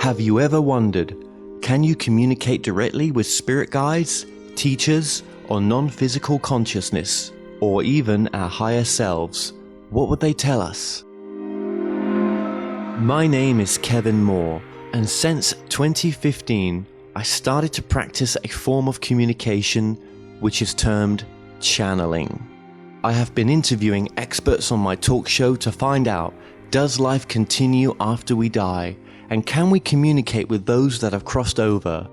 Have you ever wondered, can you communicate directly with spirit guides, teachers, or non-physical consciousness, or even our higher selves? What would they tell us? My name is Kevin Moore, and since 2015, I started to practice a form of communication which is termed channeling. I have been interviewing experts on my talk show to find out, does life continue after we die, and can we communicate with those that have crossed over?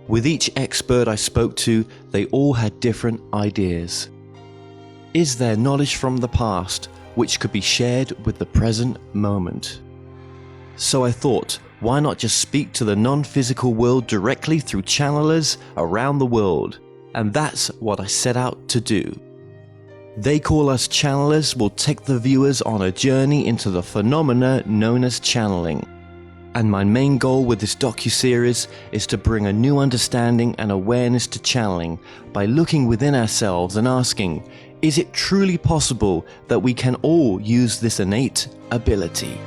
With each expert I spoke to, they all had different ideas. Is there knowledge from the past which could be shared with the present moment? So I thought, why not just speak to the non-physical world directly through channelers around the world? And that's what I set out to do. They Call Us Channelers will take the viewers on a journey into the phenomena known as channeling. And my main goal with this docuseries is to bring a new understanding and awareness to channeling by looking within ourselves and asking, is it truly possible that we can all use this innate ability?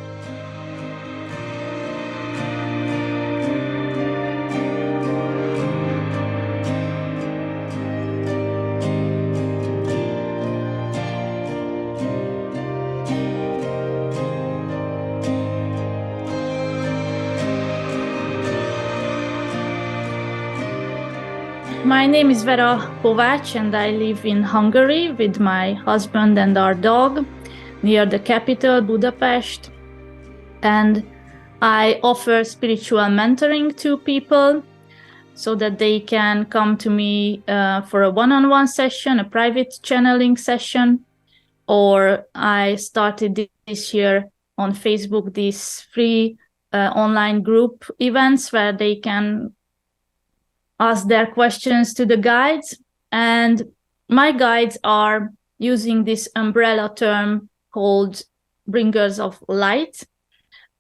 My name is Vera Kovacs and I live in Hungary with my husband and our dog near the capital, Budapest. And I offer spiritual mentoring to people so that they can come to me for a one-on-one session, a private channeling session. Or I started this year on Facebook these free online group events where they can ask their questions to the guides. And my guides are using this umbrella term called bringers of light.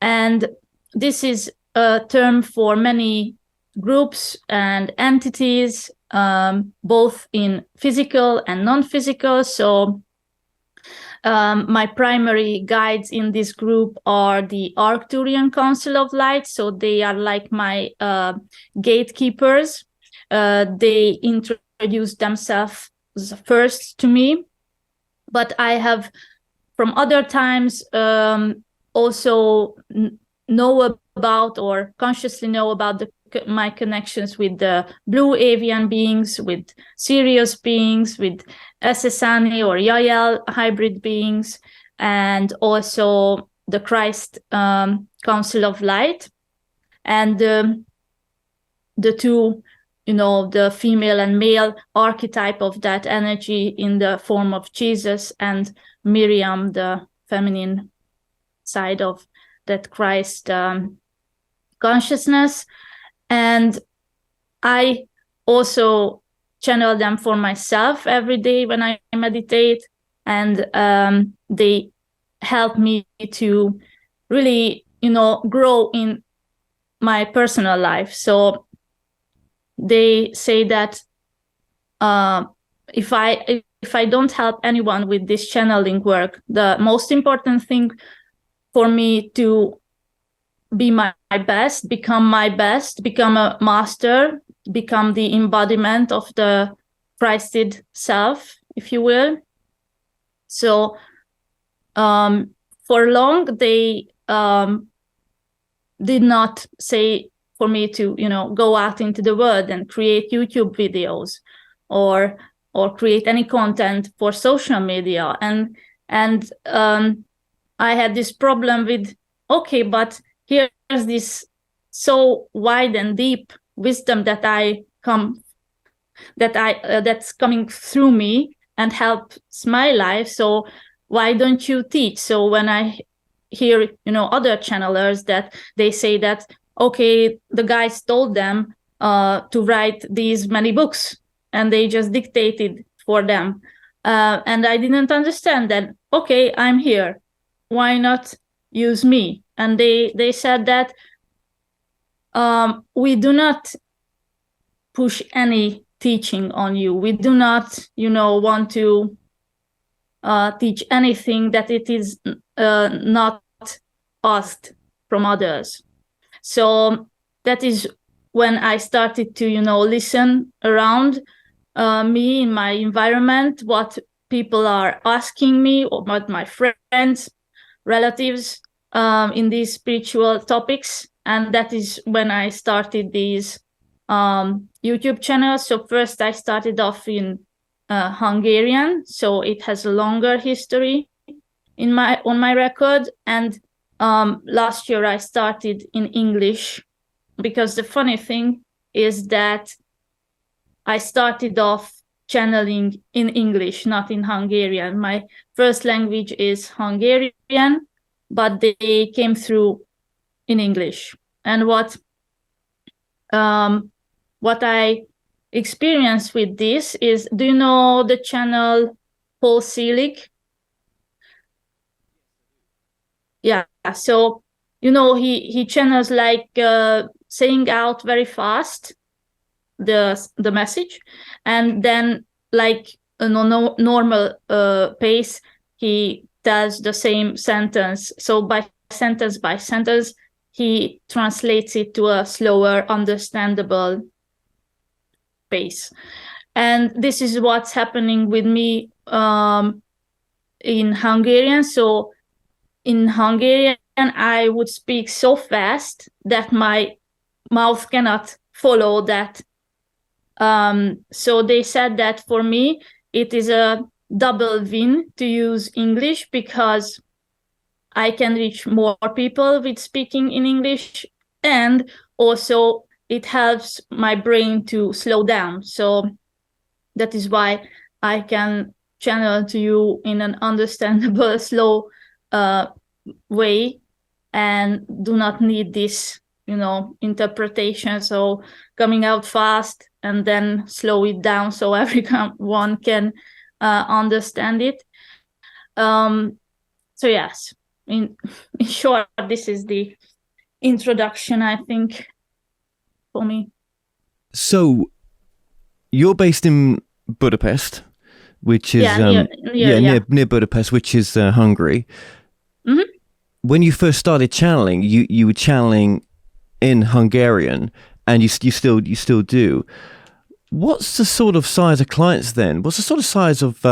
And this is a term for many groups and entities, both in physical and non-physical. So my primary guides in this group are the Arcturian Council of Light. So they are like my gatekeepers. They introduce themselves first to me, but I have from other times also know about or consciously know about my connections with the blue avian beings, with Sirius beings, with Ssani or Yael hybrid beings, and also the Christ Council of Light. And the two, the female and male archetype of that energy in the form of Jesus, and Miriam, the feminine side of that Christ consciousness. And I also channel them for myself every day when I meditate, and they help me to really, grow in my personal life. So they say that if I don't help anyone with this channeling work, the most important thing for me to be my best, become a master, become the embodiment of the Christed self, if you will. So for long, they did not say for me to, go out into the world and create YouTube videos or create any content for social media. And I had this problem with, okay, but here's this so wide and deep wisdom that's coming through me and helps my life. So why don't you teach? So when I hear, other channelers that they say that, okay, the guys told them to write these many books and they just dictated for them. And I didn't understand that, okay, I'm here. Why not use me? And they said that we do not push any teaching on you. We do not, want to teach anything that it is not asked from others. So that is when I started to, listen around me in my environment, what people are asking me, or what my friends, relatives, in these spiritual topics. And that is when I started these YouTube channels. So first I started off in Hungarian, so it has a longer history on my record. And last year I started in English, because the funny thing is that I started off channeling in English, not in Hungarian. My first language is Hungarian, but they came through in English. And what I experienced with this is, do you know the channel Paul Selig? Yeah, so he channels like saying out very fast the message, and then like a normal pace he tells the same sentence. So by sentence he translates it to a slower, understandable pace. And this is what's happening with me in Hungarian. So in Hungarian I would speak so fast that my mouth cannot follow that. So they said that for me it is a double win to use English, because I can reach more people with speaking in English, and also it helps my brain to slow down. So that is why I can channel to you in an understandable, slow way, and do not need this, interpretation. So coming out fast and then slow it down so everyone can understand it. So yes, in short, this is the introduction, I think, for me. So you're based in Budapest, which is near Budapest, which is Hungary. Mm-hmm. When you first started channeling, you were channeling in Hungarian, and you still do. What's the sort of size of clients then? What's the sort of size of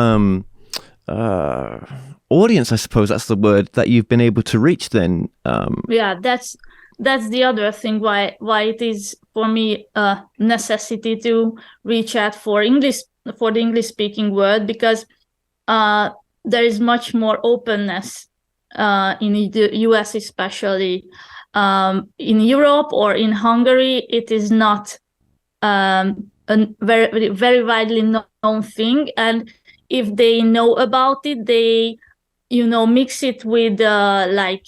audience, I suppose that's the word, that you've been able to reach then? Yeah, that's the other thing why it is for me a necessity to reach out for the English speaking world, because there is much more openness in the US, especially. In Europe or in Hungary, it is not a very, very widely known thing. And if they know about it, they, mix it with like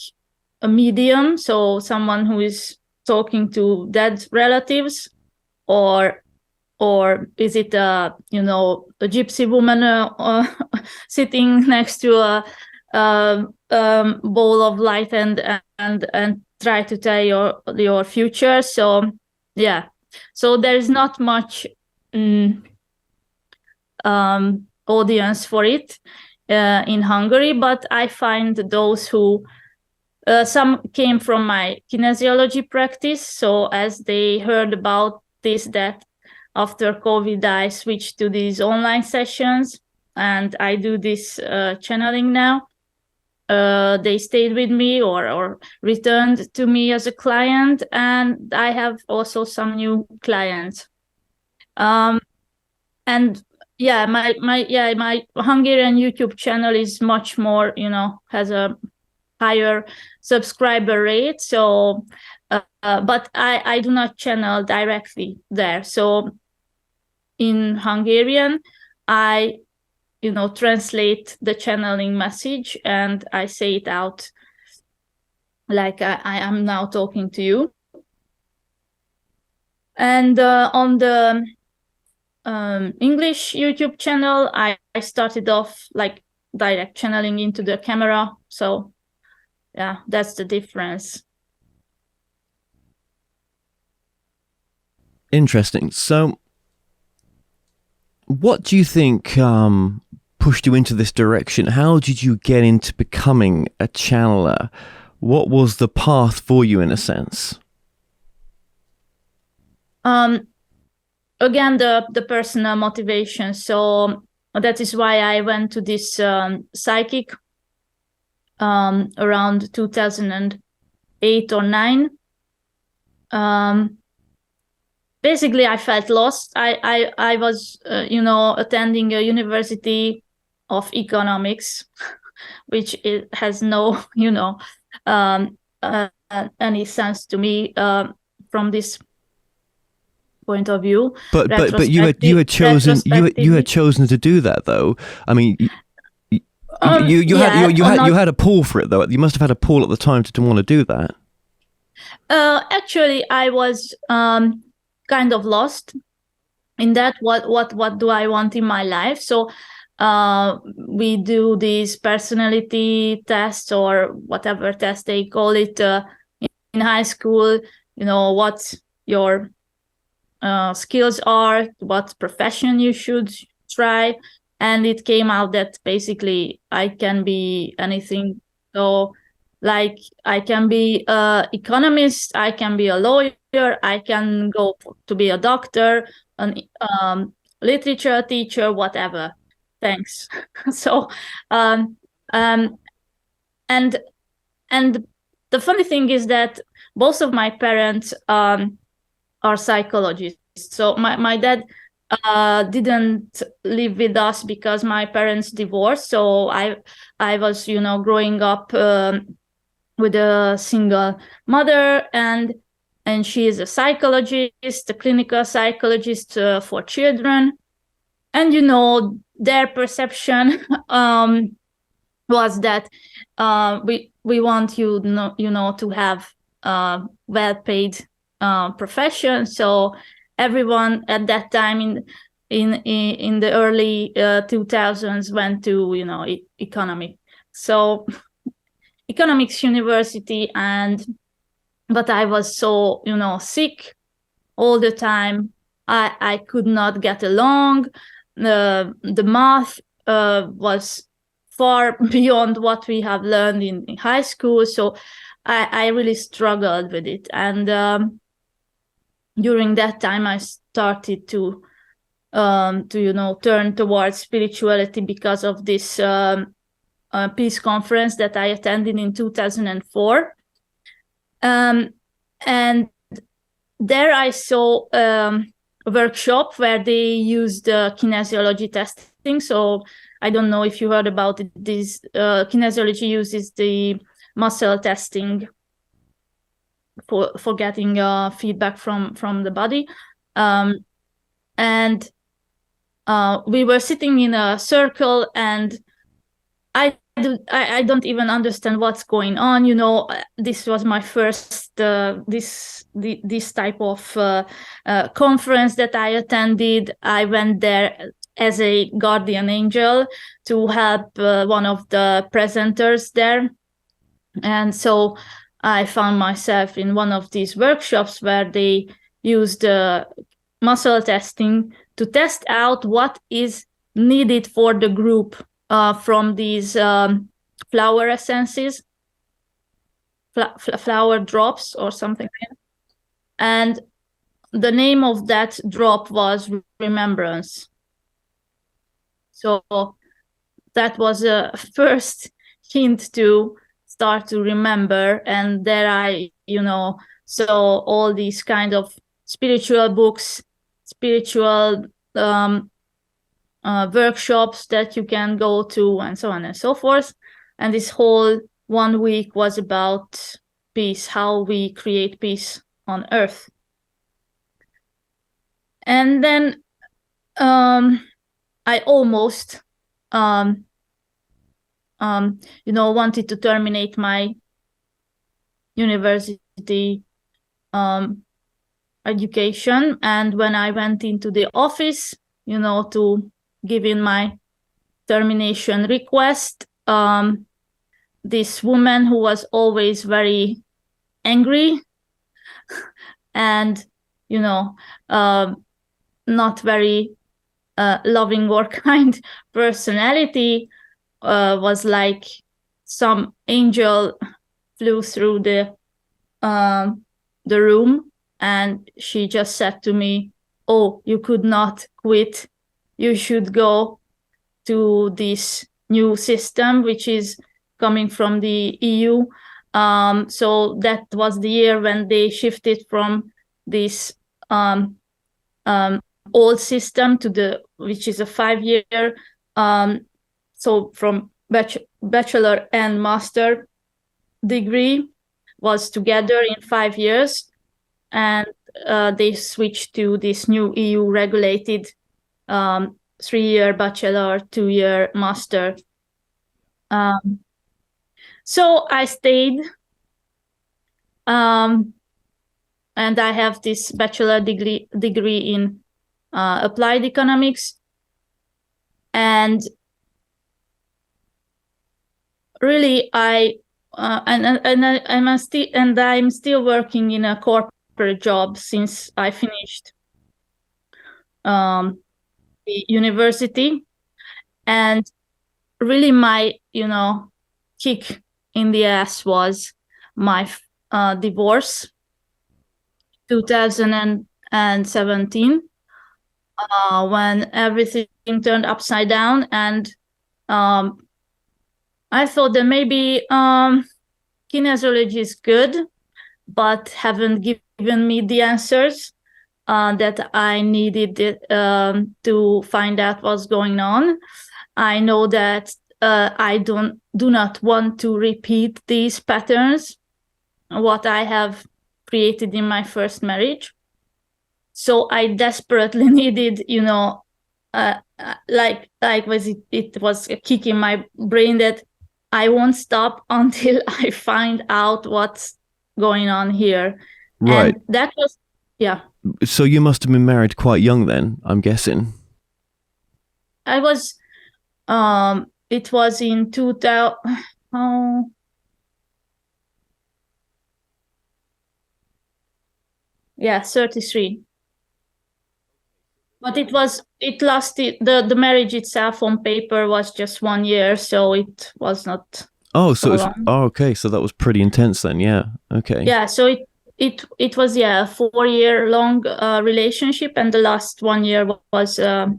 a medium, so someone who is talking to dead relatives, or is it a gypsy woman sitting next to a ball of light and try to tell your future. So yeah, so there is not much audience for it in Hungary, but I find those who some came from my kinesiology practice. So as they heard about this, that after COVID I switched to these online sessions, and I do this channeling now. They stayed with me or returned to me as a client, and I have also some new clients. And yeah, my Hungarian YouTube channel is much more, has a higher subscriber rate. So, but I do not channel directly there. So in Hungarian, I translate the channeling message and I say it out like I am now talking to you. And on the English YouTube channel, I started off like direct channeling into the camera. So yeah, that's the difference. Interesting. So what do you think pushed you into this direction? How did you get into becoming a channeler? What was the path for you, in a sense? Again, the personal motivation. So that is why I went to this psychic around 2008 or 9. Basically, I felt lost. I was, attending a university of economics, which has no, any sense to me from this point of view. But you had chosen to do that, though. I mean, you had a pull for it, though. You must have had a pull at the time to want to do that. Actually, I was kind of lost in that. What do I want in my life? So we do these personality tests, or whatever test they call it, in high school. What your skills are, what profession you should try, and it came out that basically I can be anything. So like, I can be an economist, I can be a lawyer, I can go to be a doctor, an literature teacher, whatever. Thanks. So and the funny thing is that both of my parents are psychologists. So my dad didn't live with us because my parents divorced. So I was, growing up with a single mother, and she is a psychologist, a clinical psychologist for children. And their perception was that we want you to have well-paid profession. So everyone at that time in the early 2000s went to economic. So economics university, but I was so sick all the time. I could not get along. The math was far beyond what we have learned in high school, so I really struggled with it. And during that time, I started to turn towards spirituality because of this peace conference that I attended in 2004. And there I saw a workshop where they used kinesiology testing. So I don't know if you heard about it. This kinesiology uses the muscle testing for getting feedback from the body. And we were sitting in a circle, and I don't even understand what's going on. This was my first this type of conference that I attended. I went there as a guardian angel to help one of the presenters there. And so I found myself in one of these workshops where they used muscle testing to test out what is needed for the group from these flower essences, flower drops or something. And the name of that drop was remembrance. So that was a first hint to start to remember. And there I, saw all these kind of spiritual books, spiritual workshops that you can go to, and so on and so forth. And this whole 1 week was about peace, how we create peace on earth. And then I almost wanted to terminate my university education. And when I went into the office, to give in my termination request, this woman who was always very angry and, not very loving or kind personality, was like some angel flew through the room and she just said to me, "Oh, you could not quit. You should go to this new system, which is coming from the EU." So that was the year when they shifted from this old system to which is a 5-year, so from bachelor and master degree was together in 5 years, and they switched to this new EU regulated 3-year bachelor, 2-year master. So I stayed, and I have this bachelor degree in applied economics, and really I'm still working in a corporate job since I finished the university, and really my kick in the ass was my divorce, 2017, when everything turned upside down, and I thought that maybe kinesiology is good, but haven't given me the answers that I needed to find out what's going on. I know that I do not want to repeat these patterns, what I have created in my first marriage. So I desperately needed, it was a kick in my brain that I won't stop until I find out what's going on here. Right. And that was, yeah. So you must have been married quite young then, I'm guessing. I was, it was in 2000, 33. But it lasted, the marriage itself on paper was just 1 year, so it was not. Okay, so that was pretty intense then, yeah. Okay. Yeah, so it was a 4-year long relationship, and the last 1 year was 5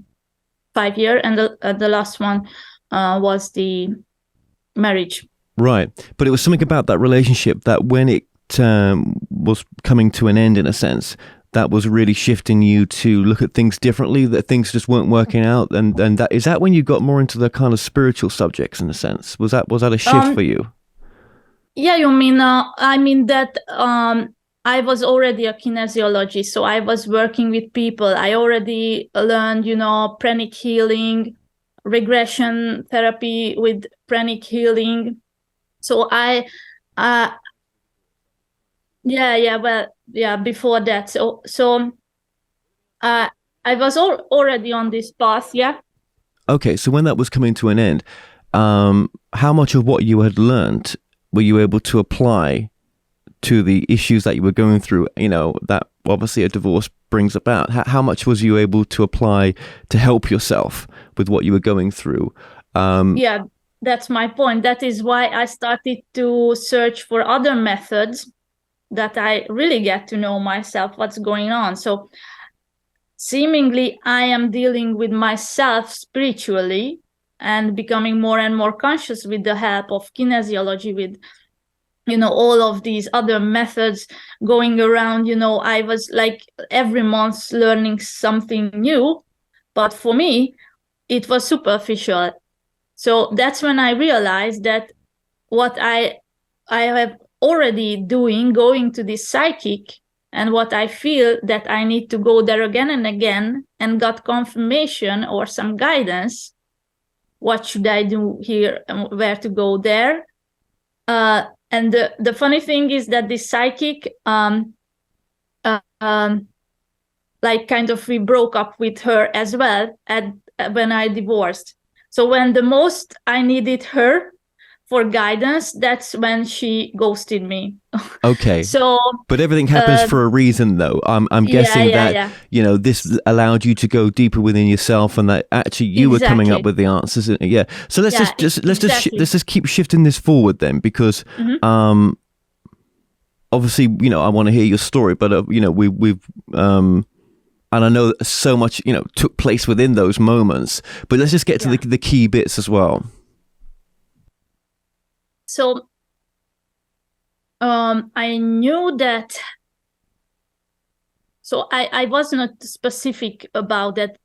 year, and the last one was the marriage. Right, but it was something about that relationship that when it was coming to an end, in a sense, that was really shifting you to look at things differently, that things just weren't working out, and that is that when you got more into the kind of spiritual subjects, in a sense? Was that a shift for you? Yeah, you mean I mean that I was already a kinesiologist, so I was working with people. I already learned, pranic healing, regression therapy with pranic healing. So before that. So I was already on this path, yeah. Okay, so when that was coming to an end, how much of what you had learned were you able to apply to the issues that you were going through, that obviously a divorce brings about? How much was you able to apply to help yourself with what you were going through? Yeah, that's my point. That is why I started to search for other methods that I really get to know myself, what's going on. So seemingly I am dealing with myself spiritually and becoming more and more conscious with the help of kinesiology, with all of these other methods going around. I was like every month learning something new, but for me it was superficial. So that's when I realized that what I have already going to this psychic, and what I feel that I need to go there again and again, and got confirmation or some guidance. What should I do here and where to go there? And the funny thing is that this psychic, we broke up with her as well when I divorced. So when the most I needed her for guidance, that's when she ghosted me. Okay. So, but everything happens for a reason, though. I'm guessing that this allowed you to go deeper within yourself, and that actually you were coming up with the answers. Yeah. So let's just keep shifting this forward then, because obviously, I want to hear your story, but we've and I know that so much took place within those moments. But let's just get to the key bits as well. So I knew that. So I was not specific about that.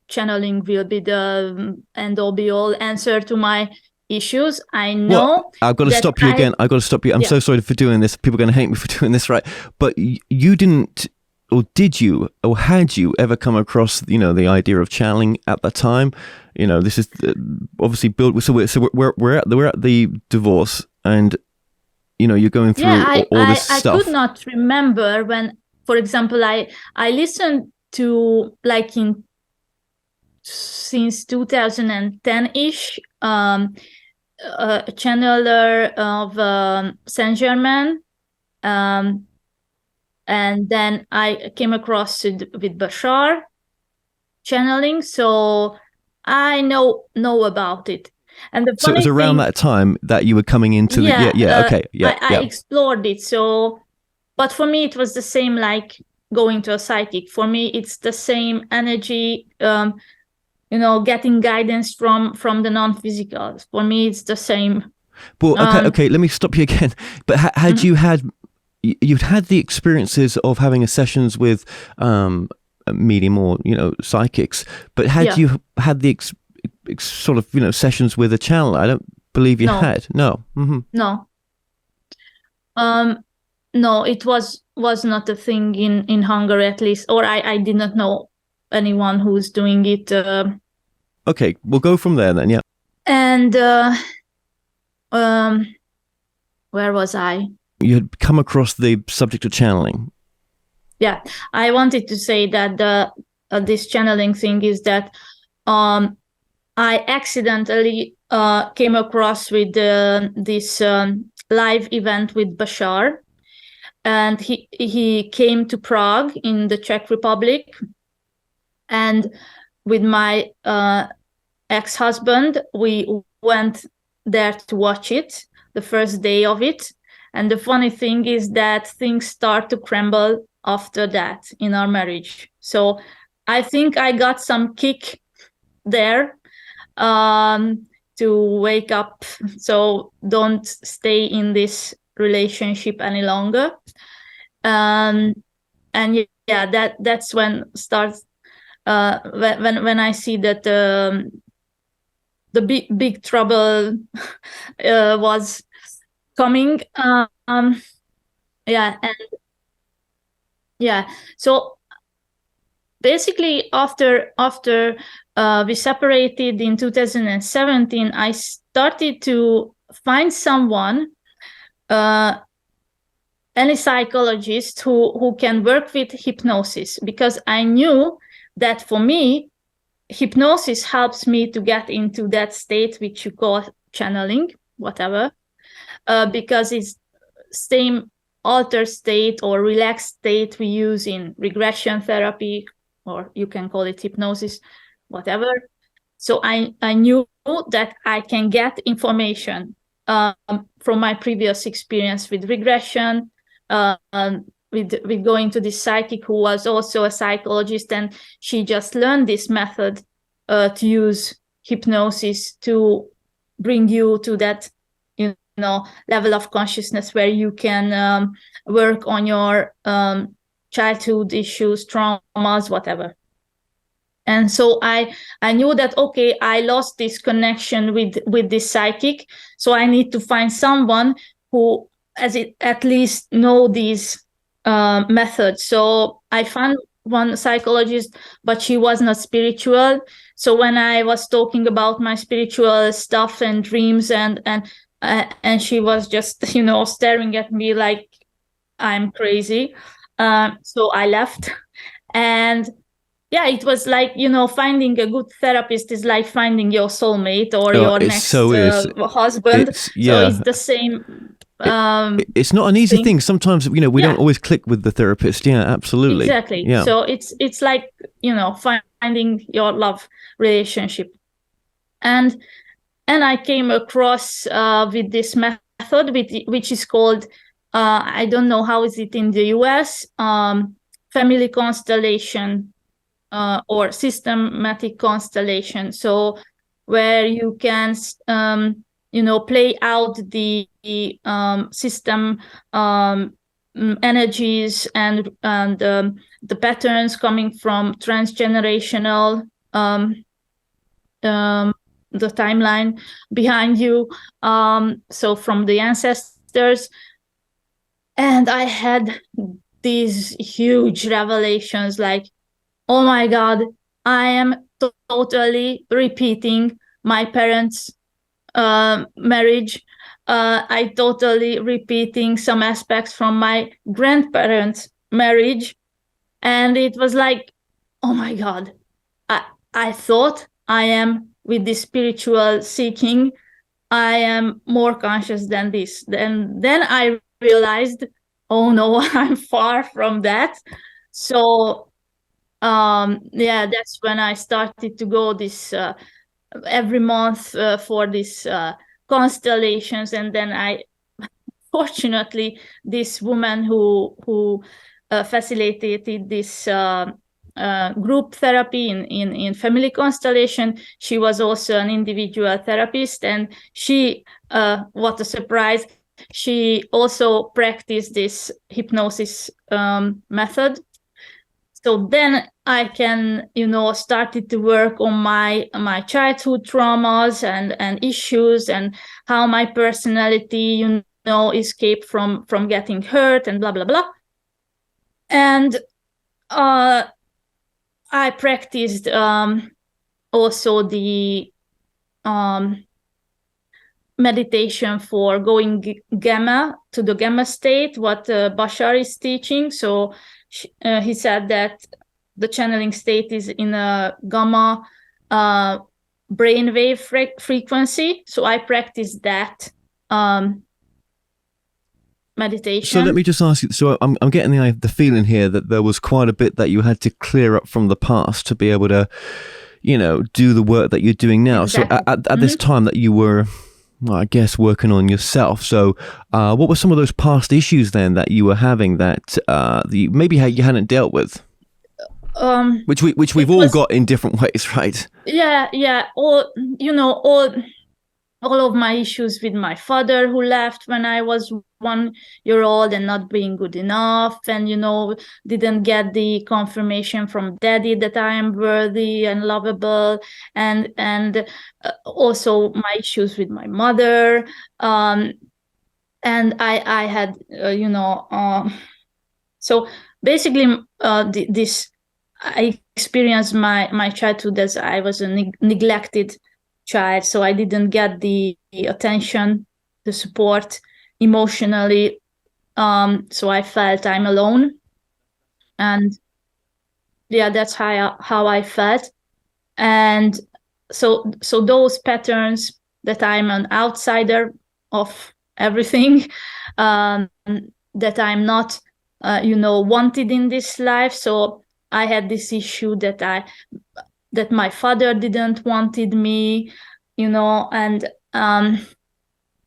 Channeling will be the end all be all answer to my issues. I know. Well, I've got to stop you again. I've got to stop you. I'm so sorry for doing this. People are going to hate me for doing this, right? But you didn't, or did you, or had you ever come across, the idea of channeling at that time? This is obviously built. So we're at the divorce, and you're going through all this stuff. I could not remember when, for example, I listened to since 2010-ish, a channeler of Saint Germain, and then I came across it with Bashar channeling, so I know about it. And so it was around that time that you were coming into I explored it. So, but for me, it was the same like going to a psychic. For me, it's the same energy. Getting guidance from the non-physical. For me, it's the same. Well, okay. Let me stop you again. But had you had the experiences of having sessions with medium or psychics? But had you had the sort of sessions with a channeler? I don't believe you had. No. Mm-hmm. No. No, it was not a thing in Hungary, at least, or I did not know anyone who's doing it. Okay, we'll go from there then. Yeah. And where was I? You had come across the subject of channeling. Yeah, I wanted to say that this channeling thing is that I accidentally came across with this live event with Bashar, and he came to Prague in the Czech Republic, and with my ex-husband, we went there to watch it the first day of it. And the funny thing is that things start to crumble after that in our marriage. So I think I got some kick there to wake up. So don't stay in this relationship any longer. And that's when starts. When I see that the big trouble was coming, so basically after we separated in 2017, I started to find someone, any psychologist who can work with hypnosis, because I knew that for me, hypnosis helps me to get into that state which you call channeling, whatever, because it's same altered state or relaxed state we use in regression therapy, or you can call it hypnosis, whatever. So I knew that I can get information from my previous experience with regression, with going to this psychic who was also a psychologist, and she just learned this method to use hypnosis to bring you to that level of consciousness where you can work on your childhood issues, traumas, whatever. And so I knew that, okay, I lost this connection with this psychic, so I need to find someone who at least know these methods. So I found one psychologist, but she was not spiritual. So when I was talking about my spiritual stuff and dreams, and she was just staring at me like I'm crazy. So I left, and yeah, it was like finding a good therapist is like finding your soulmate or your next husband. So it's the same. It's not an easy thing. Sometimes we don't always click with the therapist. Yeah, absolutely. Exactly. Yeah. So it's like finding your love relationship, and I came across with this method which is called I don't know how is it in the US, family constellation or systematic constellation. So where you can, play out the system energies and the patterns coming from transgenerational the timeline behind you, so from the ancestors. And I had these huge revelations, like, oh my God, I am totally repeating my parents' marriage. I totally repeating some aspects from my grandparents' marriage. And it was like, oh my God, I thought I am with this spiritual seeking, I am more conscious than this. Then I realized, oh no, I'm far from that. So that's when I started to go this every month for this constellations. And then I, fortunately, this woman who facilitated this group therapy in family constellation, she was also an individual therapist, and she, what a surprise, she also practiced this hypnosis method. So then I can, started to work on my childhood traumas and issues, and how my personality, escaped from getting hurt, and blah blah blah. And I practiced also the meditation for going gamma, to the gamma state, what Bashar is teaching. So he said that the channeling state is in a gamma brainwave frequency. So I practiced that meditation. So let me just ask you. So I'm getting the feeling here that there was quite a bit that you had to clear up from the past to be able to, do the work that you're doing now. Exactly. So at this time that you were, well, I guess, working on yourself. So what were some of those past issues then that you were having that maybe you hadn't dealt with? Which we've all got in different ways, right? Yeah. All of my issues with my father, who left when I was 1 year old, and not being good enough, and didn't get the confirmation from daddy that I am worthy and lovable, and also my issues with my mother, and I had so basically this, I experienced my childhood as I was a neglected child. So I didn't get the attention, the support emotionally. So I felt I'm alone. And that's how I felt. And so those patterns, that I'm an outsider of everything, that I'm not, wanted in this life. So I had this issue that my father didn't wanted me, and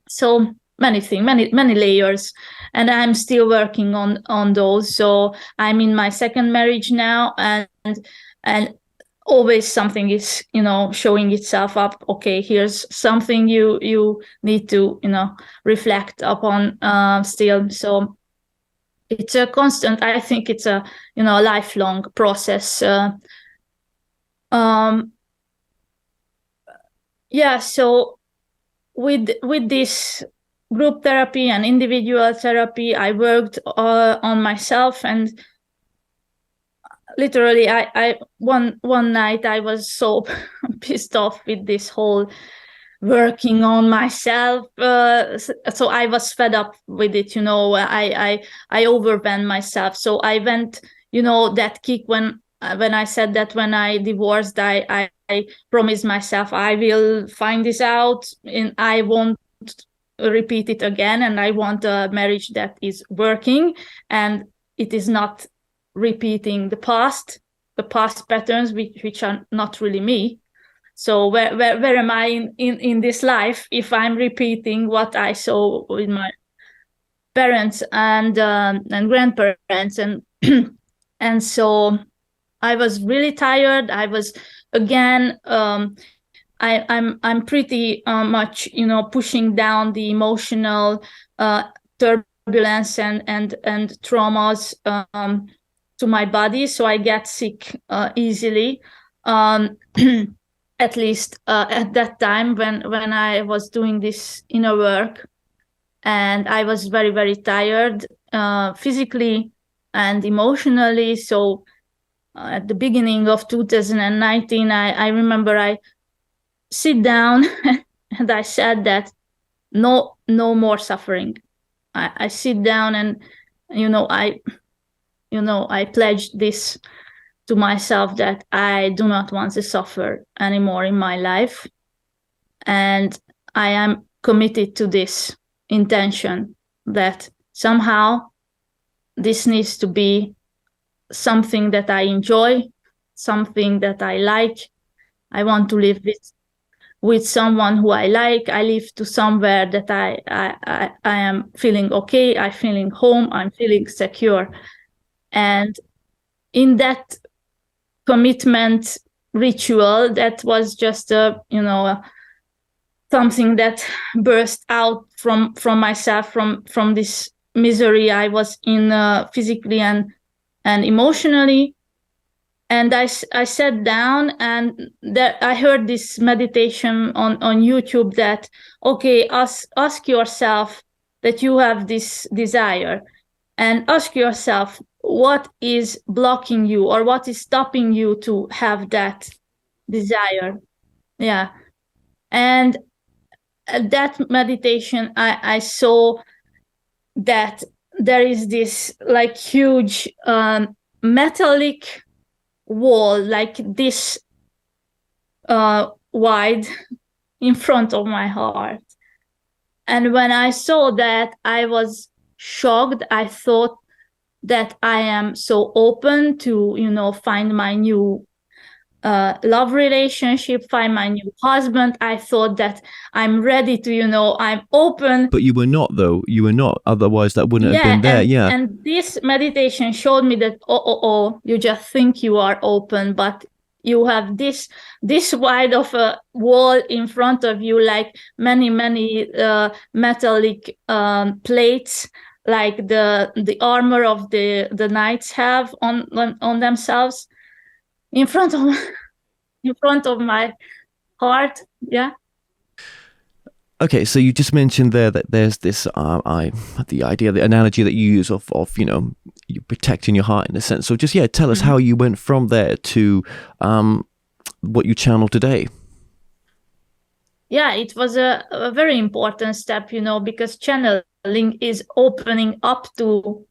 so many things, many layers, and I'm still working on those. So I'm in my second marriage now, and always something is, showing itself up. Okay, here's something you need to, reflect upon still. So it's a constant, I think it's a, lifelong process. So with this group therapy and individual therapy, I worked on myself, and literally I one night I was so pissed off with this whole working on myself, so I was fed up with it. I overwhelmed myself. So I went, that kick when I said that when I divorced, I promised myself I will find this out and I won't repeat it again, and I want a marriage that is working and it is not repeating the past patterns, which are not really me. So where am I in this life if I'm repeating what I saw with my parents and grandparents, and and so I was really tired. I was again. I'm pretty much, pushing down the emotional turbulence and traumas to my body, so I get sick easily. At least at that time when I was doing this inner work, and I was very, very tired physically and emotionally. So at the beginning of 2019, I remember I sit down and I said that no more suffering. I sit down and I pledged this to myself, that I do not want to suffer anymore in my life, and I am committed to this intention that somehow this needs to be something that I enjoy, something that I like. I want to live with someone who I like. I live to somewhere that I am feeling okay, I'm feeling home, I'm feeling secure. And in that commitment ritual, that was just something that burst out from myself, from this misery I was in, physically and emotionally. And I sat down, and that I heard this meditation on YouTube that, okay, ask yourself that you have this desire, and ask yourself what is blocking you, or what is stopping you to have that desire. Yeah. And at that meditation, I saw that there is this like huge metallic wall, like this wide, in front of my heart. And when I saw that, I was shocked. I thought that I am so open to, find my new love relationship, find my new husband. I thought that I'm ready to, I'm open. But you were not, though. You were not. Otherwise, that wouldn't have been there. Yeah. And this meditation showed me that, you just think you are open, but you have this wide of a wall in front of you, like many metallic plates, like the armor of the knights have on themselves, in front of my heart. Yeah. Okay, so you just mentioned there that there's this the idea, the analogy that you use of you protecting your heart in a sense. So just tell us how you went from there to what you channel today. Yeah, it was a very important step, because channeling is opening up to,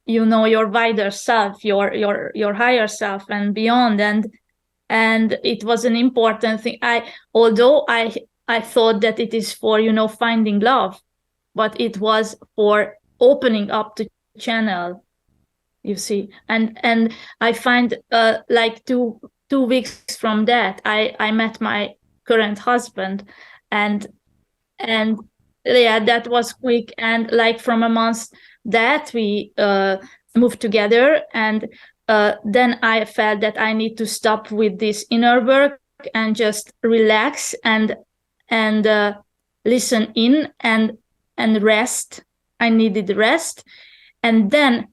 your wider self, your higher self and beyond. And it was an important thing. Although I thought that it is for, finding love, but it was for opening up to channel, you see. And I find like two weeks from that, I met my current husband, and that was quick. And like from a month that we moved together, and then I felt that I need to stop with this inner work and just relax and listen in and rest. I needed rest. And then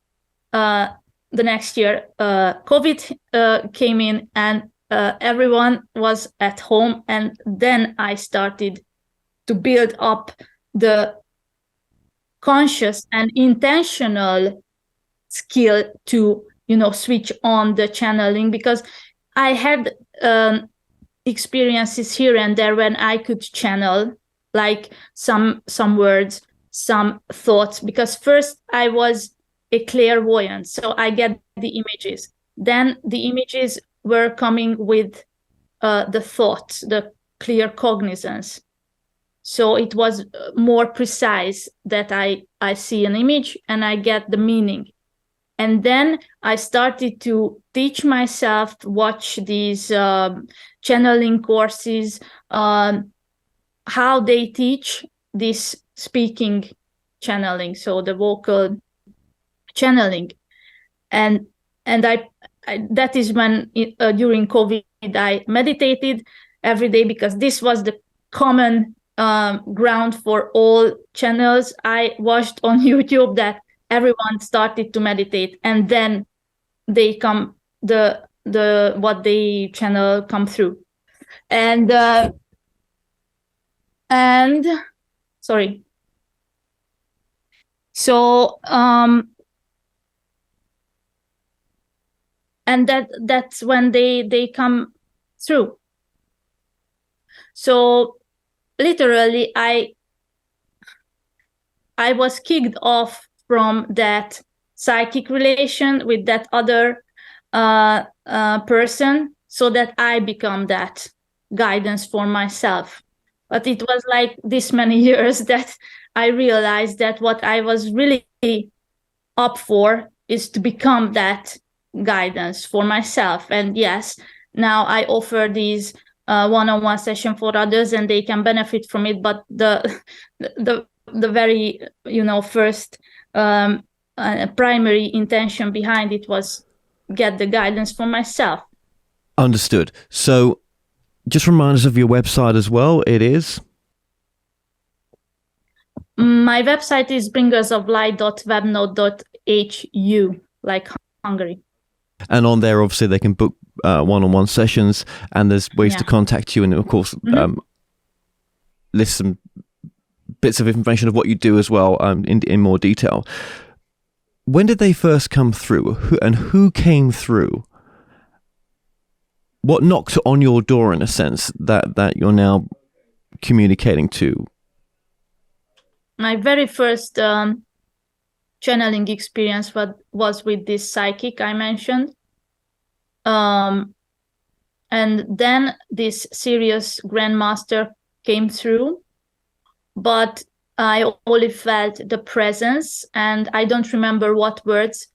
the next year, COVID came in, and everyone was at home. And then I started to build up the conscious and intentional skill to, switch on the channeling, because I had experiences here and there when I could channel, like some words, some thoughts, because first I was a clairvoyant, so I get the images. Then the images were coming with the thoughts, the claircognizance. So it was more precise, that I see an image and I get the meaning. And then I started to teach myself, watch these channeling courses, how they teach this speaking channeling, so the vocal channeling. And I that is when during COVID I meditated every day, because this was the common ground for all channels I watched on YouTube, that everyone started to meditate, and then they come the what they channel come through. And sorry. So and that's when they come through. So literally I was kicked off from that psychic relation with that other person, so that I become that guidance for myself. But it was like this many years that I realized that what I was really up for is to become that guidance for myself. And yes, now I offer these one-on-one session for others, and they can benefit from it. But the very first primary intention behind it was get the guidance for myself. Understood. So just remind us of your website as well. It is? My website is bringersoflight.webnode.hu, like Hungary. And on there, obviously, they can book one-on-one sessions, and there's ways to contact you, and of course, list some bits of information of what you do as well in more detail. When did they first come through, who came through? What knocked on your door, in a sense, that you're now communicating to? My very first channeling experience was with this psychic I mentioned. And then this serious grandmaster came through, but I only felt the presence, and I don't remember what words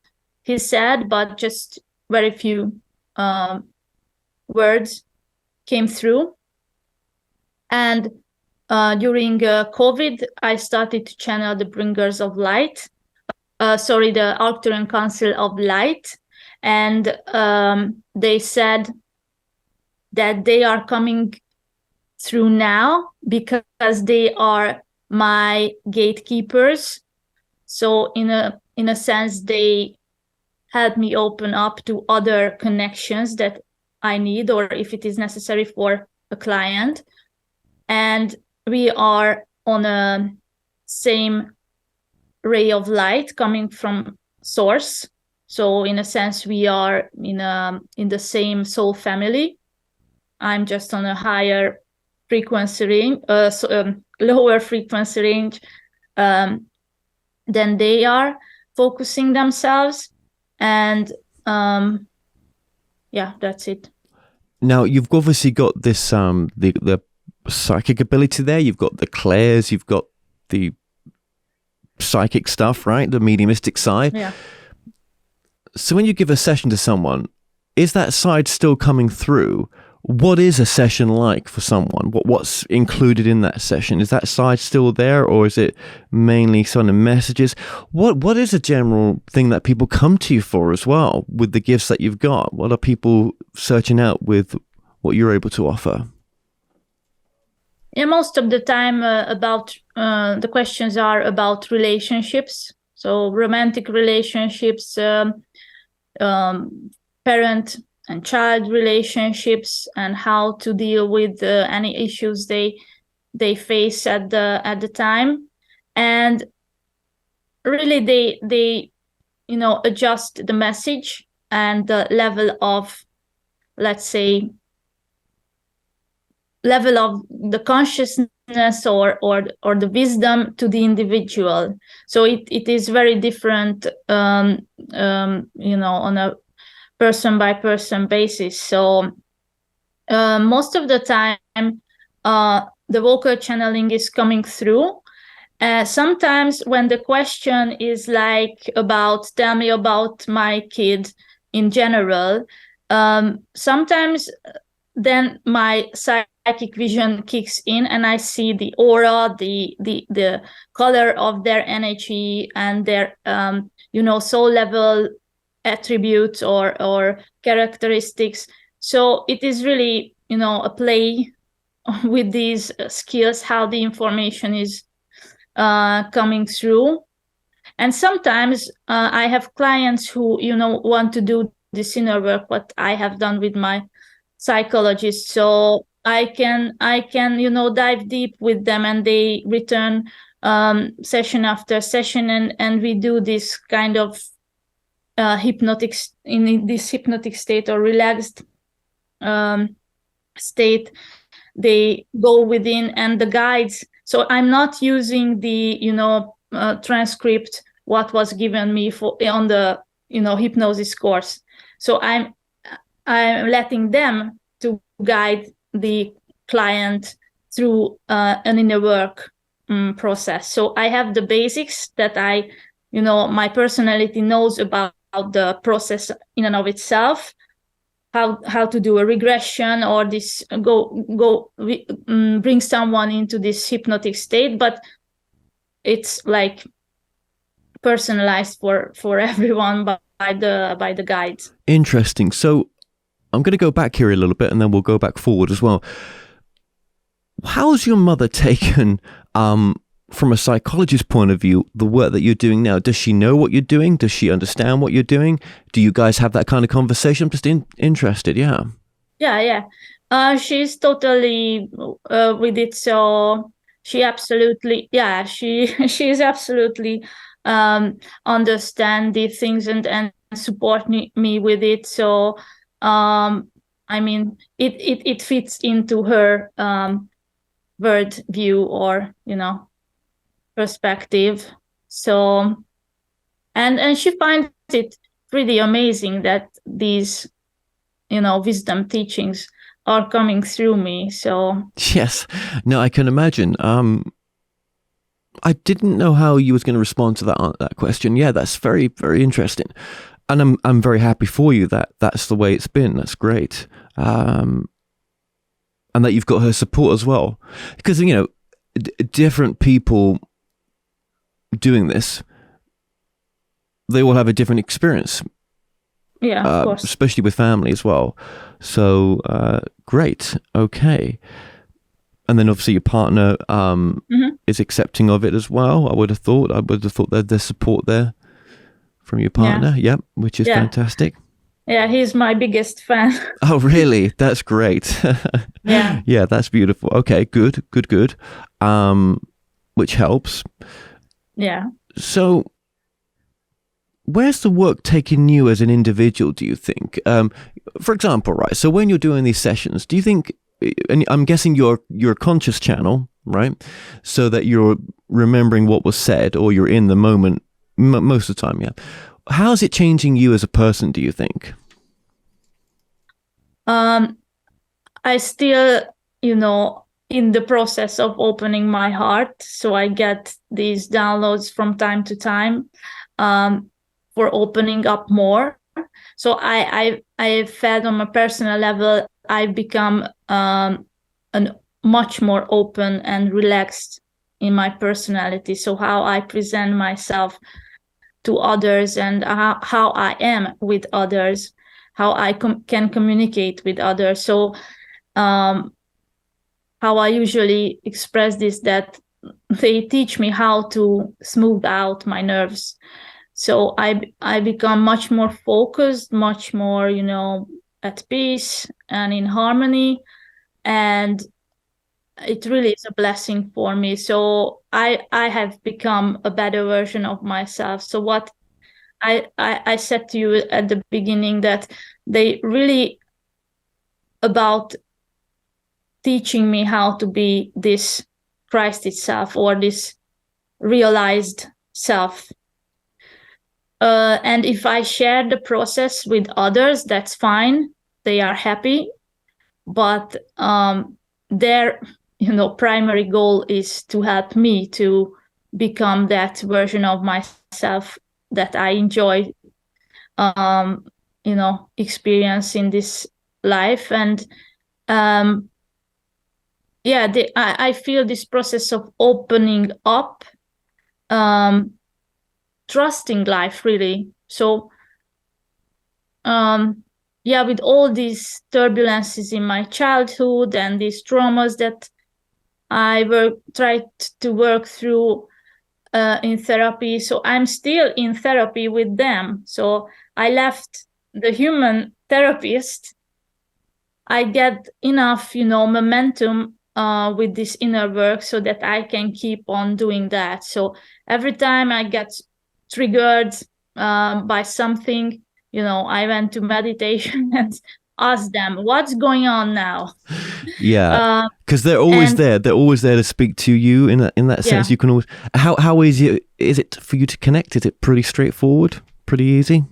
he said, but just very few words came through. And during COVID, I started to channel the Bringers of Light, the Arcturian Council of Light. And they said that they are coming through now because they are my gatekeepers. So in a sense, they help me open up to other connections that I need, or if it is necessary for a client. And we are on a same ray of light coming from source. So in a sense, we are in the same soul family. I'm just on a higher frequency range, lower frequency range than they are, focusing themselves. And that's it. Now, you've obviously got this the psychic ability there. You've got the clairs, you've got the psychic stuff, right? The mediumistic side. Yeah. So when you give a session to someone, is that side still coming through? What is a session like for someone? What's included in that session? Is that side still there, or is it mainly sort of messages? What is a general thing that people come to you for as well with the gifts that you've got? What are people searching out with what you're able to offer? Yeah, most of the time about the questions are about relationships. So romantic relationships, parent and child relationships, and how to deal with any issues they face at the time. And really they adjust the message and the level of, let's say, level of the consciousness or the wisdom to the individual. So it is very different on a person by person basis. So most of the time the vocal channeling is coming through. Sometimes when the question is like tell me about my kid in general, sometimes then my psychic vision kicks in, and I see the aura, the color of their energy and their soul level attributes or characteristics. So it is really a play with these skills, how the information is coming through. And sometimes I have clients who want to do this inner work, what I have done with my psychologist. So I can dive deep with them, and they return session after session, and we do this kind of hypnotic state or relaxed state. They go within, and the guides. So I'm not using the transcript what was given me on the hypnosis course. So I'm letting them to guide the client through an inner work process. So I have the basics that my personality knows about the process in and of itself, how to do a regression or this bring someone into this hypnotic state, but it's like personalized for everyone by the guides. Interesting. So I'm going to go back here a little bit, and then we'll go back forward as well. How's your mother taken, from a psychologist's point of view, the work that you're doing now? Does she know what you're doing? Does she understand what you're doing? Do you guys have that kind of conversation? I'm just interested. Yeah. She's totally with it. So she absolutely, she's absolutely understand the things and support me with it. So it fits into her world view or perspective. So and she finds it pretty amazing that these wisdom teachings are coming through me. So yes, no, I can imagine. I didn't know how you was going to respond to that question. Yeah, that's very, very interesting, and I'm very happy for you that that's the way it's been. That's great, and that you've got her support as well, because different people doing this, they will have a different experience. Yeah, of course. Especially with family as well. So great, okay. And then obviously your partner is accepting of it as well. I would have thought that there's support there from your partner. Yep, which is fantastic. Yeah, he's my biggest fan. Oh, really? That's great. Yeah. Yeah, that's beautiful. Okay, good. Which helps. Yeah. So where's the work taking you as an individual, do you think? For example, right, so when you're doing these sessions, do you think, and I'm guessing you're a conscious channel, right? So that you're remembering what was said, or you're in the moment most of the time, yeah. How is it changing you as a person, do you think? I still, in the process of opening my heart. So I get these downloads from time to time for opening up more. So I felt on a personal level, I've become much more open and relaxed in my personality. So how I present myself to others and how I am with others, how I can communicate with others. So how I usually express this, that they teach me how to smooth out my nerves. So I become much more focused, much more, at peace and in harmony. And it really is a blessing for me. So I have become a better version of myself. So what I said to you at the beginning, that they really about teaching me how to be this Christ itself, or this realized self. And if I share the process with others, that's fine. They are happy. But their primary goal is to help me to become that version of myself that I enjoy experience in this life. And I feel this process of opening up, trusting life, really. So with all these turbulences in my childhood and these traumas that I tried to work through in therapy. So I'm still in therapy with them. So I left the human therapist. I get enough, momentum with this inner work so that I can keep on doing that. So every time I get triggered by something, I went to meditation and asked them, what's going on now? Yeah, because they're always there. They're always there to speak to you in that sense. You can always. How easy is it for you to connect? Is it pretty straightforward? Pretty easy?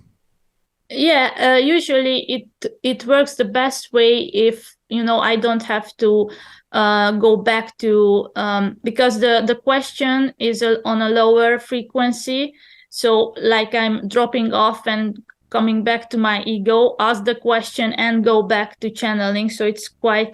Yeah, usually it works the best way if I don't have to go back to because the question is on a lower frequency. So like I'm dropping off and coming back to my ego, ask the question and go back to channeling. So it's quite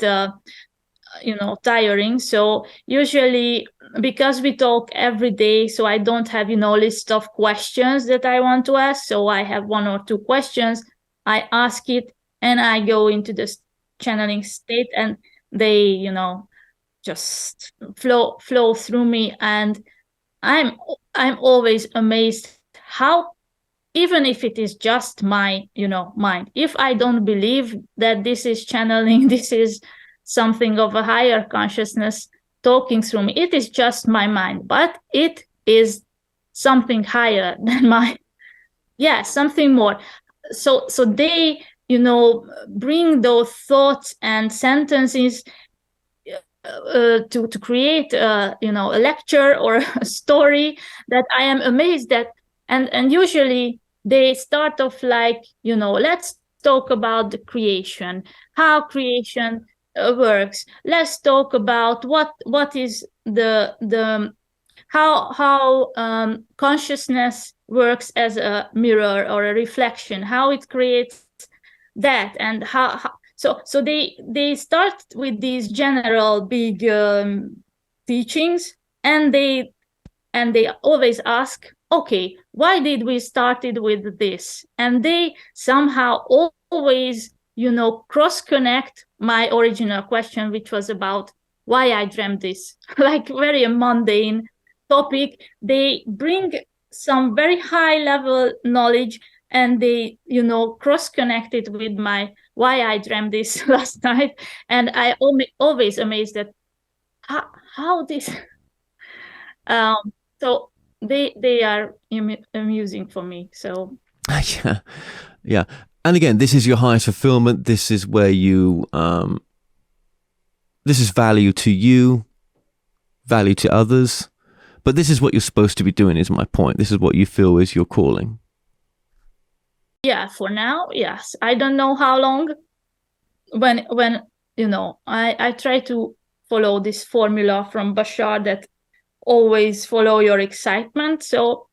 tiring. So usually, because we talk every day, so I don't have list of questions that I want to ask. So I have one or two questions, I ask it, and I go into the channeling state, and they just flow through me. And I'm always amazed how, even if it is just my mind, if I don't believe that this is channeling, this is something of a higher consciousness talking through me, it is just my mind, but it is something higher than something more. So they bring those thoughts and sentences to create a lecture or a story that I am amazed at. And usually they start off like, let's talk about the creation, how creation works. Let's talk about what is the how consciousness works as a mirror or a reflection, how it creates that, and how so they start with these general big teachings, and they always ask, okay, why did we started with this? And they somehow always cross connect my original question, which was about why I dreamt this, like very mundane topic. They bring some very high level knowledge, and they cross connect it with my why I dreamt this last night. And I always amazed at how this so they are amusing for me. So yeah. And again, this is your highest fulfillment. This is where you this is value to you, value to others, but this is what you're supposed to be doing, is my point. This is what you feel is your calling. Yeah, for now, yes. I don't know how long. When I try to follow this formula from Bashar that always follow your excitement. So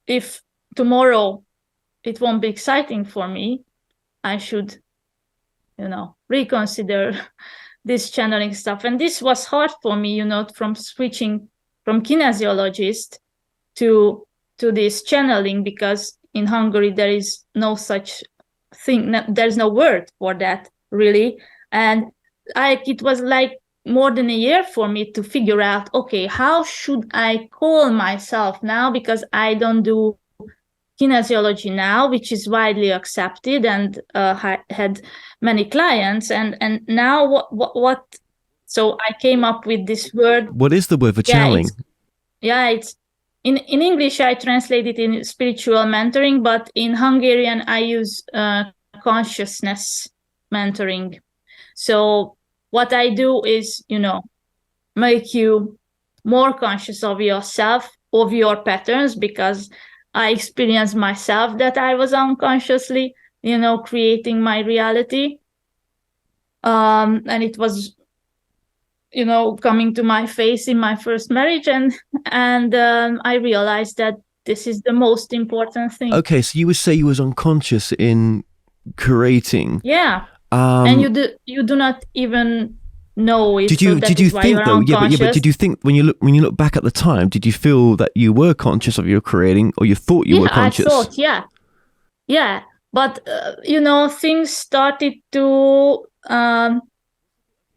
if tomorrow it won't be exciting for me, I should reconsider this channeling stuff. And this was hard for me, from switching from kinesiologist to this channeling, because in Hungary there is no such thing. There's no word for that, really. And it was like more than a year for me to figure out, okay, how should I call myself now? Because I don't do kinesiology now, which is widely accepted, and had many clients. And now what? So I came up with this word. What is the word for channeling? It's in English I translate it in spiritual mentoring, but in Hungarian I use consciousness mentoring. So what I do is, make you more conscious of yourself, of your patterns, because I experienced myself that I was unconsciously, creating my reality. And it was, coming to my face in my first marriage. And I realized that this is the most important thing. Okay, so you would say you was unconscious in creating. Yeah. And you do not even know it. Did So you that did you is why think you're though? Yeah, but unconscious. did you think when you look back at the time? Did you feel that you were conscious of your creating, or you thought you were conscious? I thought, yeah. But things started to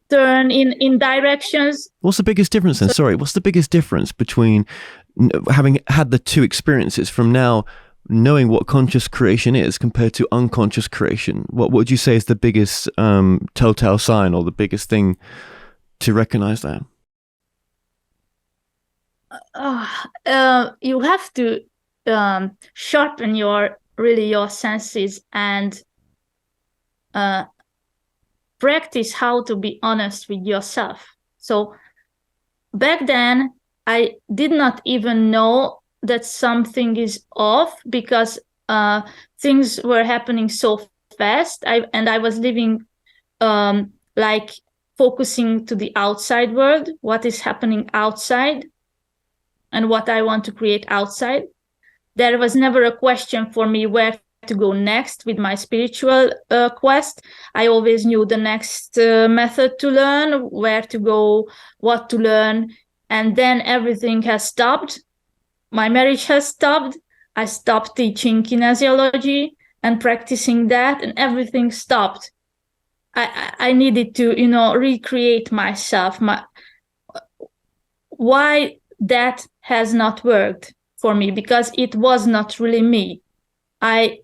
turn in directions. What's the biggest difference then? Sorry, what's the biggest difference between having had the two experiences from now knowing what conscious creation is compared to unconscious creation? What would you say is the biggest telltale sign or the biggest thing to recognize that? You have to sharpen your senses and practice how to be honest with yourself. So back then, I did not even know that something is off because things were happening so fast. I was living like focusing to the outside world, what is happening outside and what I want to create outside. There was never a question for me where to go next with my spiritual quest. I always knew the next method to learn, where to go, what to learn. And then everything has stopped. My marriage has stopped. I stopped teaching kinesiology and practicing that, and everything stopped. I needed to, recreate myself. Why that has not worked for me, because it was not really me. I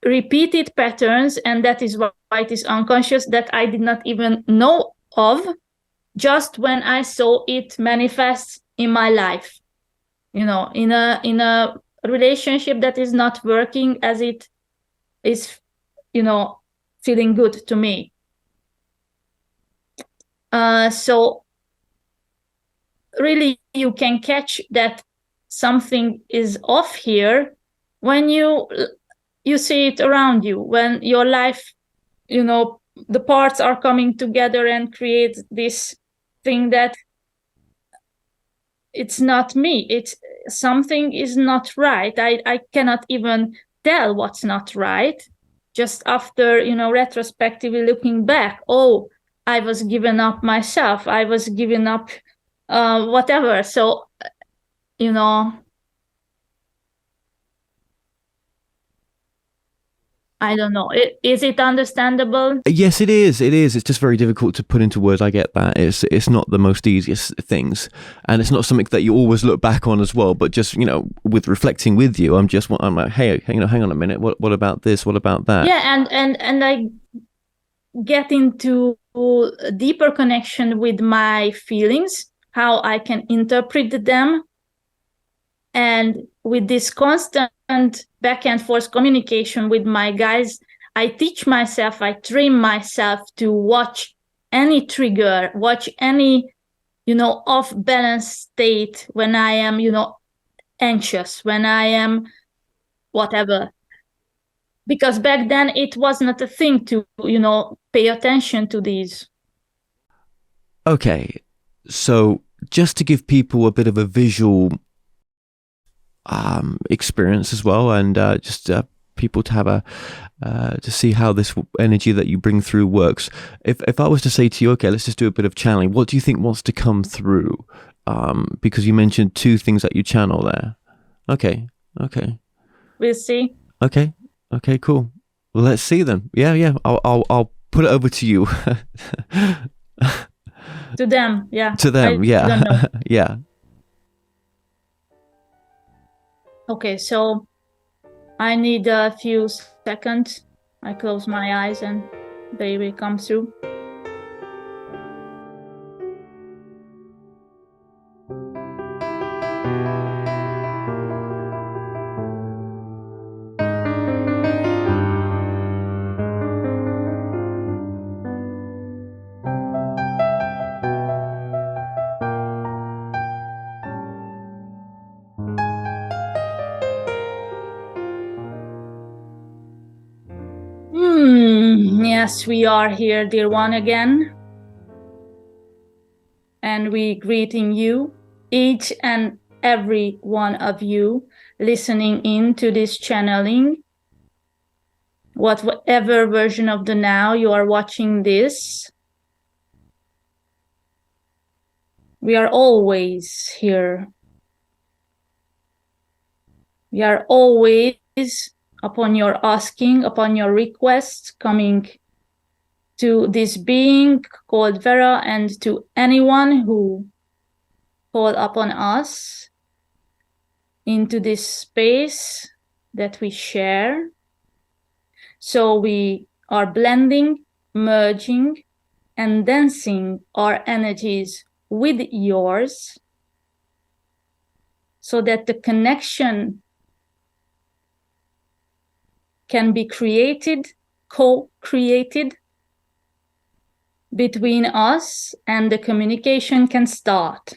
repeated patterns, and that is why it is unconscious, that I did not even know of, just when I saw it manifest in my life. In a relationship that is not working as it is, feeling good to me. So really, you can catch that something is off here when you see it around you, when your life, the parts are coming together and create this thing that it's not me. It's something is not right. I cannot even tell what's not right. Just after, retrospectively looking back, oh, I was giving up myself. I was giving up whatever. So, I don't know. Is it understandable? Yes, it is. It is. It's just very difficult to put into words. I get that. It's not the most easiest things, and it's not something that you always look back on as well. But just with reflecting with you, I'm like, hey, hang on a minute. What about this? What about that? Yeah, and I get into a deeper connection with my feelings, how I can interpret them, and with this constant back and forth communication with my guys, I teach myself, I train myself to watch any trigger, watch any, off balance state when I am, anxious, when I am whatever. Because back then it was not a thing to, pay attention to these. Okay, so just to give people a bit of a visual experience as well, and just people to have to see how this energy that you bring through works. If I was to say to you, okay, let's just do a bit of channeling, what do you think wants to come through? Because you mentioned two things that you channel there. Okay. We'll see. Okay, cool. Well, let's see them. Yeah. I'll put it over to you. To them, yeah. To them, yeah. Yeah. Okay, so I need a few seconds. I close my eyes and they will come through. Yes, we are here, dear one, again. And we greeting you, each and every one of you listening in to this channeling. whatever version of the now you are watching this. We are always here. We are always, upon your asking, upon your request, coming to this being called Vera and to anyone who called upon us into this space that we share. So we are blending, merging, and dancing our energies with yours so that the connection can be created, co-created between us, and the communication can start.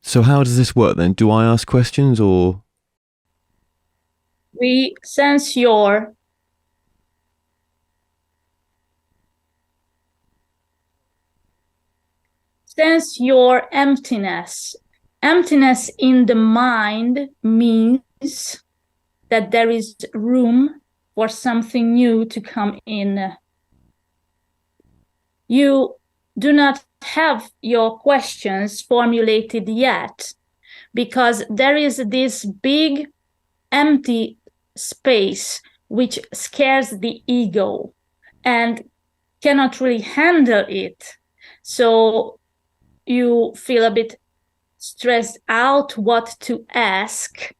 So how does this work then? Do I ask questions or? We sense your emptiness. Emptiness in the mind means that there is room for something new to come in. You do not have your questions formulated yet because there is this big empty space which scares the ego and cannot really handle it. So you feel a bit stressed out what to ask,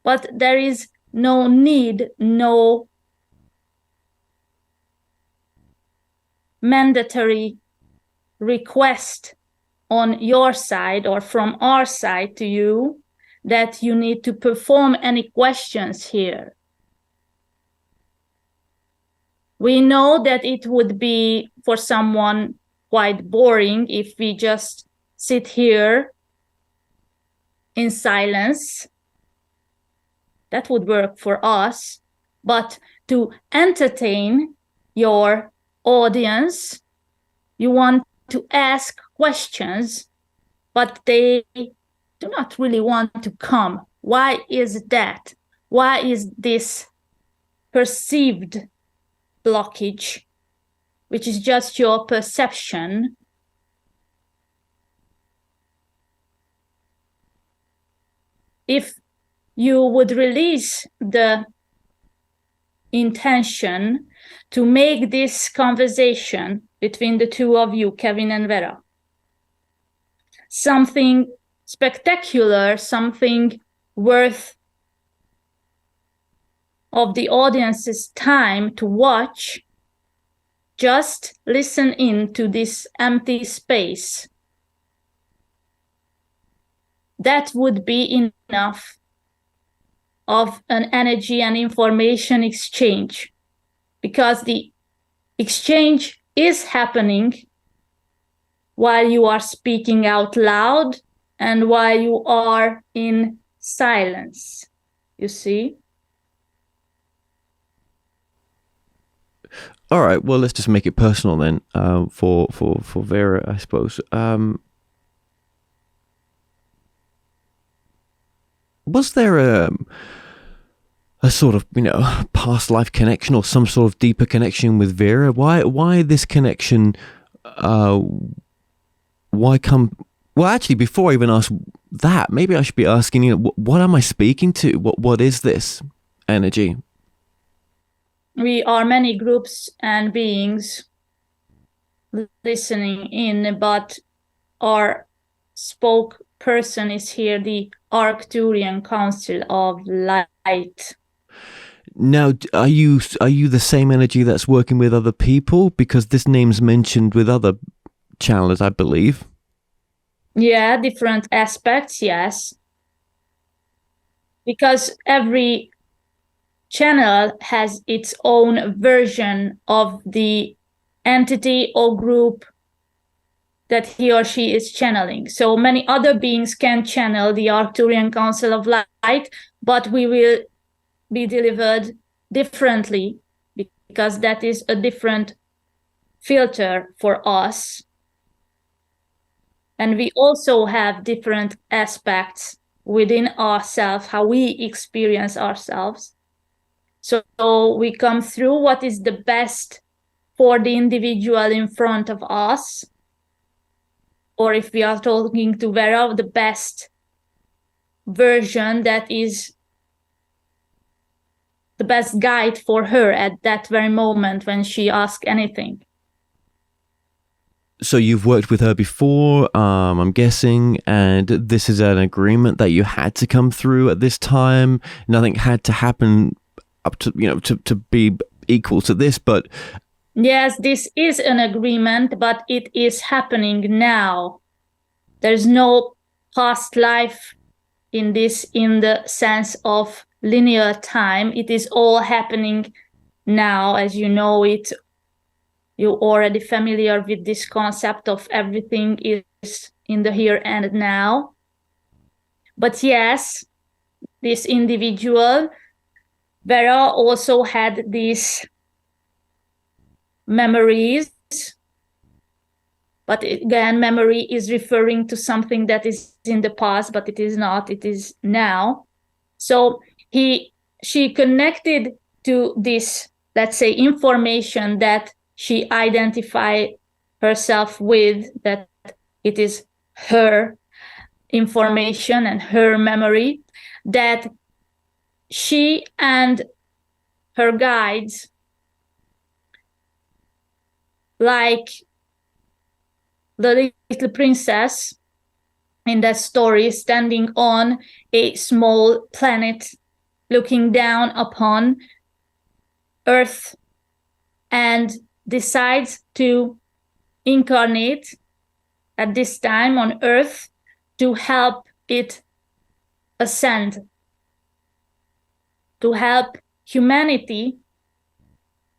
but there is no need, no mandatory request on your side or from our side to you that you need to perform any questions here. We know that it would be for someone quite boring if we just sit here in silence. That would work for us, but to entertain your audience, you want to ask questions, but they do not really want to come. Why is that? Why is this perceived blockage, which is just your perception? If you would release the intention to make this conversation between the two of you, Kevin and Vera, something spectacular, something worth of the audience's time to watch, just listen in to this empty space. That would be enough of an energy and information exchange, because the exchange is happening while you are speaking out loud and while you are in silence, you see? All right, well, let's just make it personal then, for Vera, I suppose. Was there a sort of, past life connection or some sort of deeper connection with Vera? Why this connection? Why come? Well, actually, before I even ask that, maybe I should be asking you, what am I speaking to? What is this energy? We are many groups and beings listening in, but our spokesperson is here, the Arcturian Council of Light. Now, are you the same energy that's working with other people? Because this name's mentioned with other channelers, I believe. Yeah, different aspects, yes. Because every channel has its own version of the entity or group that he or she is channeling. So many other beings can channel the Arcturian Council of Light, but we will be delivered differently because that is a different filter for us. And we also have different aspects within ourselves, how we experience ourselves. So we come through what is the best for the individual in front of us, or if we are talking to Vera, the best version that is the best guide for her at that very moment when she asks anything. So you've worked with her before, I'm guessing, and this is an agreement that you had to come through at this time. Nothing had to happen up to, to be equal to this, but... Yes, this is an agreement, but it is happening now. There's no past life in this, in the sense of linear time. It is all happening now. As you know it, you're already familiar with this concept of everything is in the here and now. But yes, this individual, Vera, also had these memories. But again, memory is referring to something that is in the past, but it is not, it is now. So she connected to this, let's say, information that she identified herself with, that it is her information and her memory, that she and her guides, like the little princess in that story, standing on a small planet, looking down upon Earth, and decides to incarnate at this time on Earth to help it ascend, to help humanity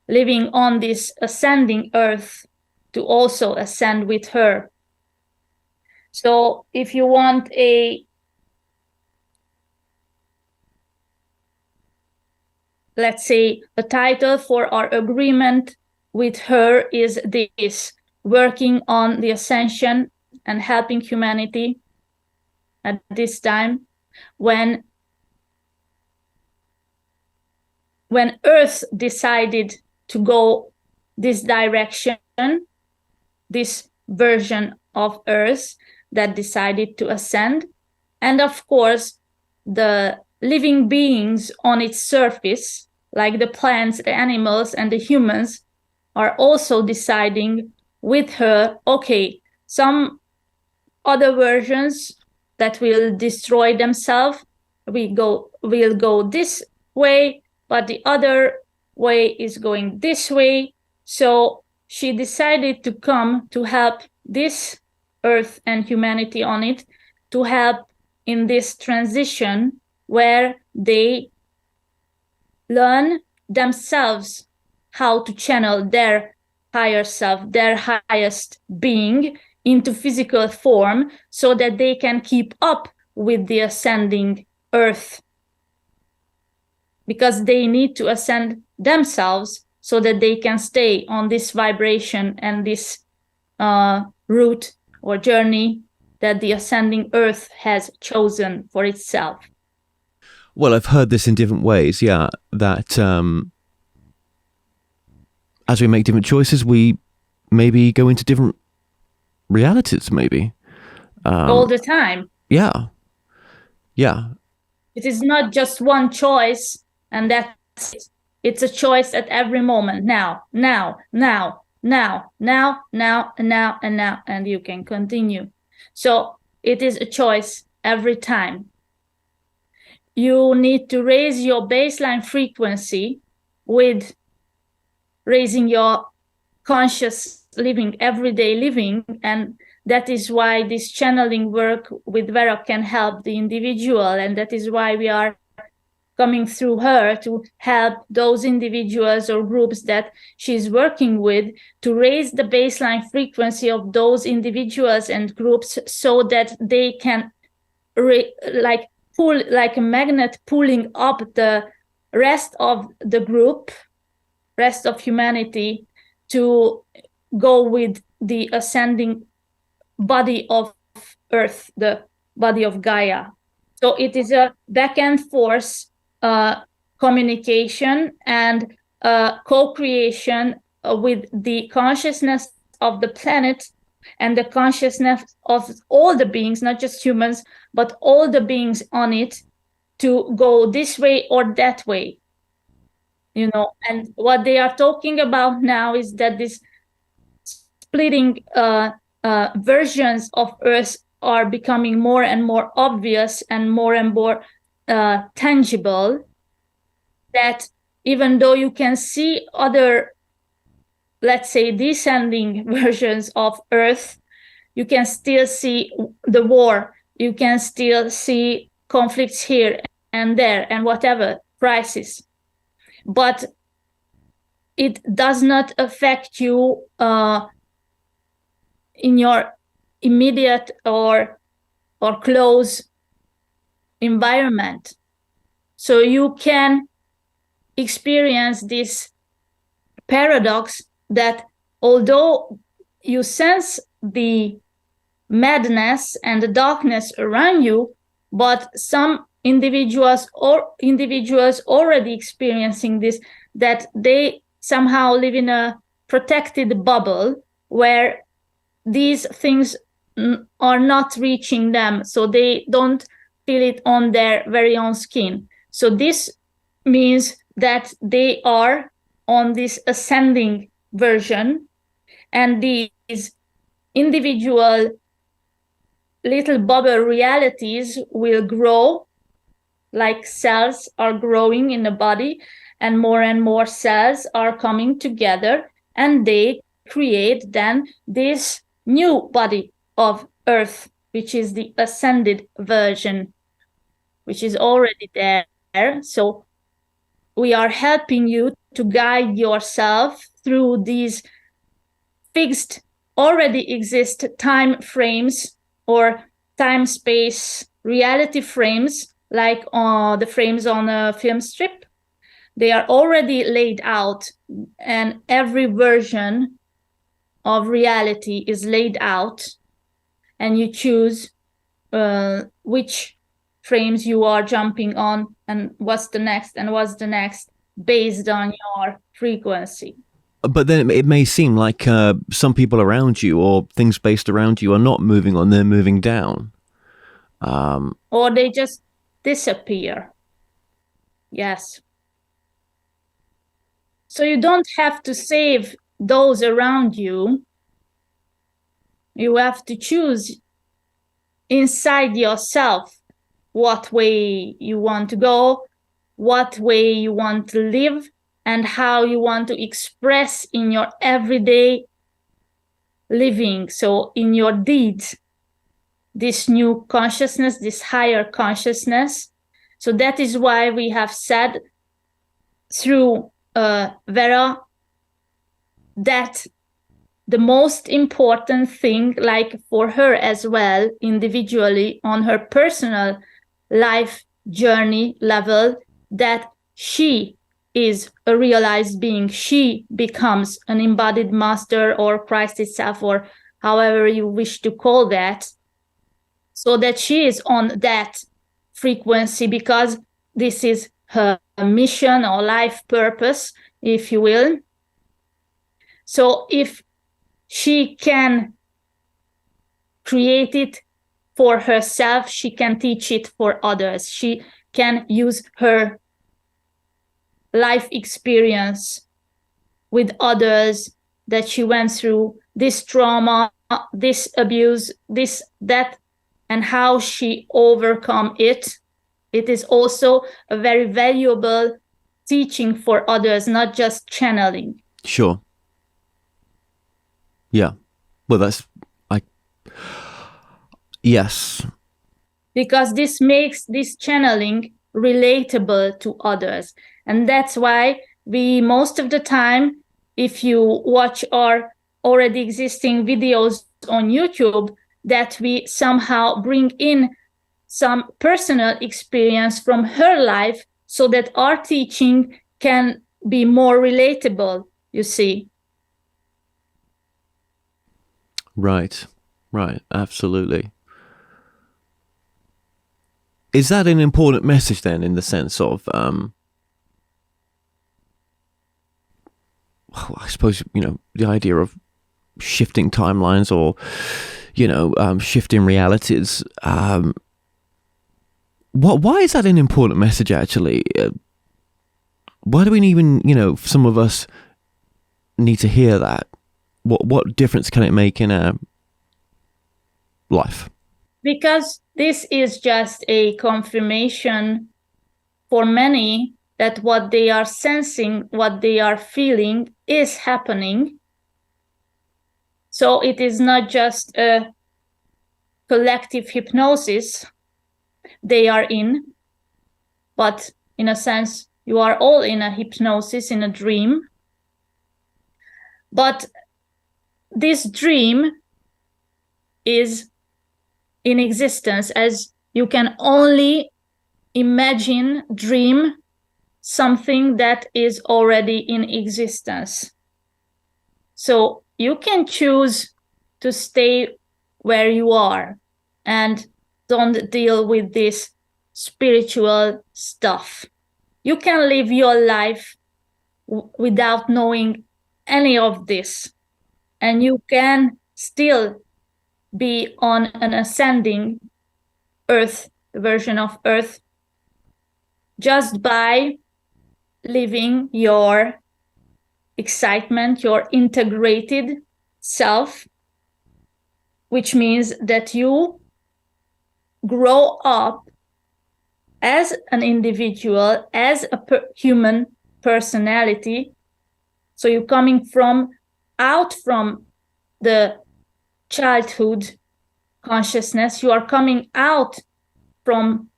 living on this ascending Earth to also ascend with her. So if you want a, let's say, a title for our agreement with her is this: working on the ascension and helping humanity at this time when Earth decided to go this direction, this version of Earth that decided to ascend. And of course, the living beings on its surface, like the plants, the animals, and the humans, are also deciding with her, okay, some other versions that will destroy themselves, will go this way, but the other way is going this way. So she decided to come to help this Earth and humanity on it, to help in this transition where they learn themselves how to channel their higher self, their highest being, into physical form, so that they can keep up with the ascending Earth. Because they need to ascend themselves so that they can stay on this vibration and this route or journey that the ascending Earth has chosen for itself. Well, I've heard this in different ways, yeah, that as we make different choices, we maybe go into different realities, maybe. All the time. Yeah. Yeah. It is not just one choice, and that's it. It's a choice at every moment. Now, and you can continue. So it is a choice every time. You need to raise your baseline frequency with raising your conscious living, everyday living, and that is why this channeling work with Vera can help the individual, and that is why we are coming through her to help those individuals or groups that she's working with to raise the baseline frequency of those individuals and groups, so that they can pull like a magnet, pulling up the rest of the group, rest of humanity, to go with the ascending body of Earth, the body of Gaia. So it is a back and forth communication and co-creation with the consciousness of the planet and the consciousness of all the beings, not just humans, but all the beings on it, to go this way or that way. And what they are talking about now is that this splitting versions of Earth are becoming more and more obvious and more tangible, that even though you can see other, let's say, descending versions of Earth, you can still see the war, you can still see conflicts here and there and whatever, crisis. But it does not affect you in your immediate or close environment. So you can experience this paradox that although you sense the madness and the darkness around you, but some individuals already experiencing this, that they somehow live in a protected bubble where these things are not reaching them, so they don't feel it on their very own skin. So this means that they are on this ascending version, and these individual little bubble realities will grow like cells are growing in the body, and more cells are coming together, and they create then this new body of Earth, which is the ascended version, which is already there. So we are helping you to guide yourself through these fixed, already exist time frames or time space reality frames, like the frames on a film strip. They are already laid out, and every version of reality is laid out, and you choose which frames you are jumping on, and what's the next based on your frequency. But then it may seem like some people around you or things based around you are not moving on, they're moving down. Or they just disappear. Yes. So you don't have to save those around you. You have to choose inside yourself what way you want to go, what way you want to live, and how you want to express in your everyday living, so in your deeds, this new consciousness, this higher consciousness. So that is why we have said through Vera that the most important thing, like for her as well, individually, on her personal life journey level, that she is a realized being. She becomes an embodied master or Christ itself, or however you wish to call that, so that she is on that frequency, because this is her mission or life purpose, if you will. So if she can create it for herself, she can teach it for others. She can use her life experience with others, that she went through this trauma, this abuse, this, that, and how she overcome it. It is also a very valuable teaching for others, not just channeling. Sure. Yeah. Well, yes. Because this makes this channeling relatable to others. And that's why we, most of the time, if you watch our already existing videos on YouTube, that we somehow bring in some personal experience from her life, so that our teaching can be more relatable, you see. Right, absolutely. Is that an important message then, in the sense of I suppose, the idea of shifting timelines or, shifting realities. Why is that an important message, actually? Why do we even, some of us need to hear that? What difference can it make in our life? Because this is just a confirmation for many that what they are sensing, what they are feeling is happening. So it is not just a collective hypnosis they are in, but in a sense, you are all in a hypnosis, in a dream. But this dream is in existence, as you can only imagine, dream something that is already in existence. So you can choose to stay where you are and don't deal with this spiritual stuff. You can live your life without knowing any of this, and you can still be on an ascending earth, the version of earth, just by living your excitement, your integrated self, which means that you grow up as an individual, as a human personality. So you're coming out from the childhood consciousness, you are coming out from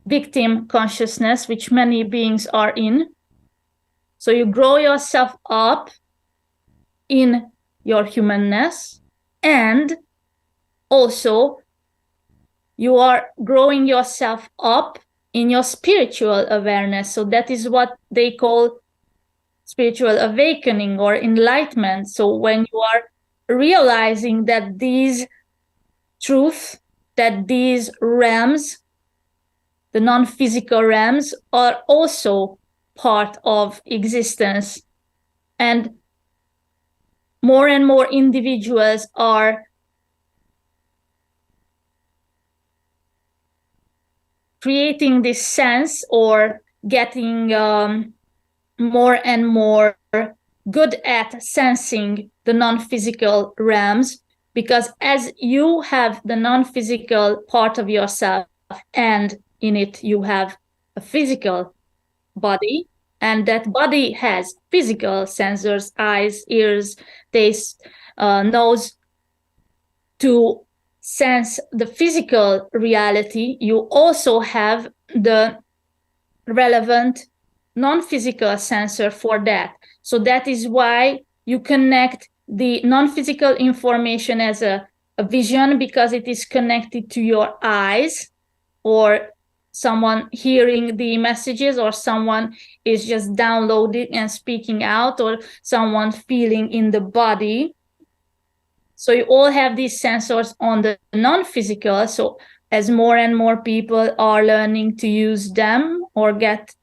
victim consciousness, which many beings are in. So you grow yourself up in your humanness, and also you are growing yourself up in your spiritual awareness. So that is what they call spiritual awakening or enlightenment. So when you are realizing that these truths, that these realms, the non-physical realms, are also part of existence, and more individuals are creating this sense or getting more and more good at sensing the non-physical realms, because as you have the non-physical part of yourself, and in it you have a physical body, and that body has physical sensors, eyes, ears, taste, nose, to sense the physical reality. You also have the relevant non-physical sensor for that. So that is why you connect the non-physical information as a vision, because it is connected to your eyes, or someone hearing the messages, or someone is just downloading and speaking out, or someone feeling in the body. So you all have these sensors on the non-physical. So as more and more people are learning to use them, or get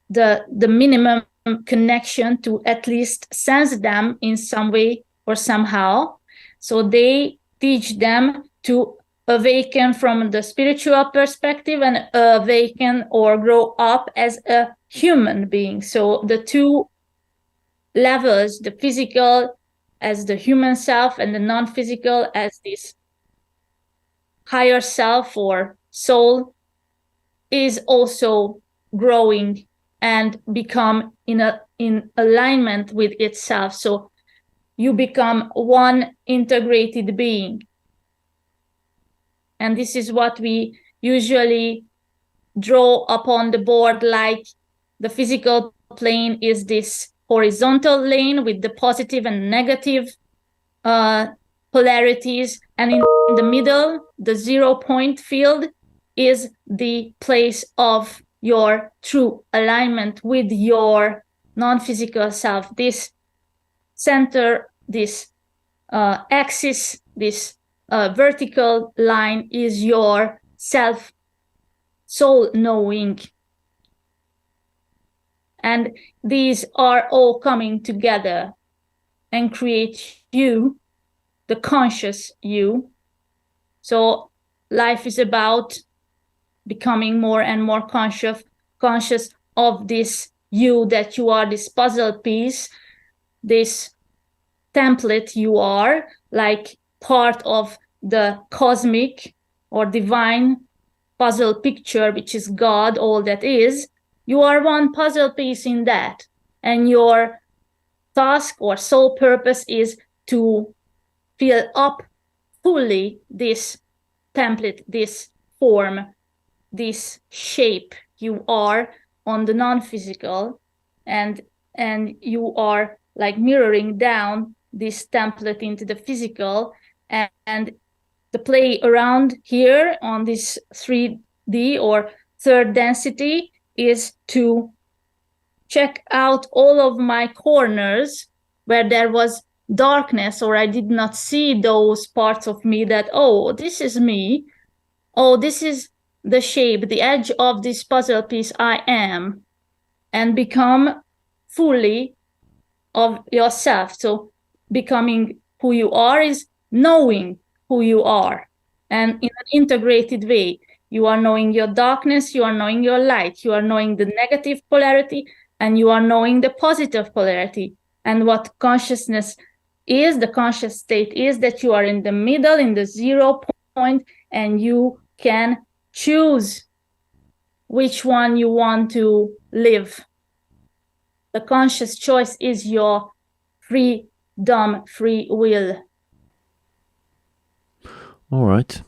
the minimum connection to at least sense them in some way or somehow, so they teach them to awaken from the spiritual perspective and awaken or grow up as a human being. So the two levels, the physical as the human self and the non-physical as this higher self or soul, is also growing and become in alignment with itself. So you become one integrated being. And this is what we usually draw upon the board, like the physical plane is this horizontal lane with the positive and negative polarities, and in the middle, the 0 point field is the place of your true alignment with your non-physical self. This center, this axis, this vertical line is your self, soul knowing. And these are all coming together and create you, the conscious you. So life is about becoming more and more conscious of this you, that you are this puzzle piece, this template you are, like part of the cosmic or divine puzzle picture, which is God, all that is. You are one puzzle piece in that. And your task or sole purpose is to fill up fully this template, this form, this shape you are on the non-physical, and you are like mirroring down this template into the physical, and the play around here on this 3D or third density is to check out all of my corners where there was darkness, or I did not see those parts of me that, oh, this is me, oh, this is the shape, the edge of this puzzle piece I am, and become fully of yourself. So becoming who you are is knowing who you are, and in an integrated way. You are knowing your darkness, you are knowing your light, you are knowing the negative polarity, and you are knowing the positive polarity. And what consciousness is, the conscious state is that you are in the middle, in the 0 point, and you can choose which one you want to live. The conscious choice is your freedom, free will. All right.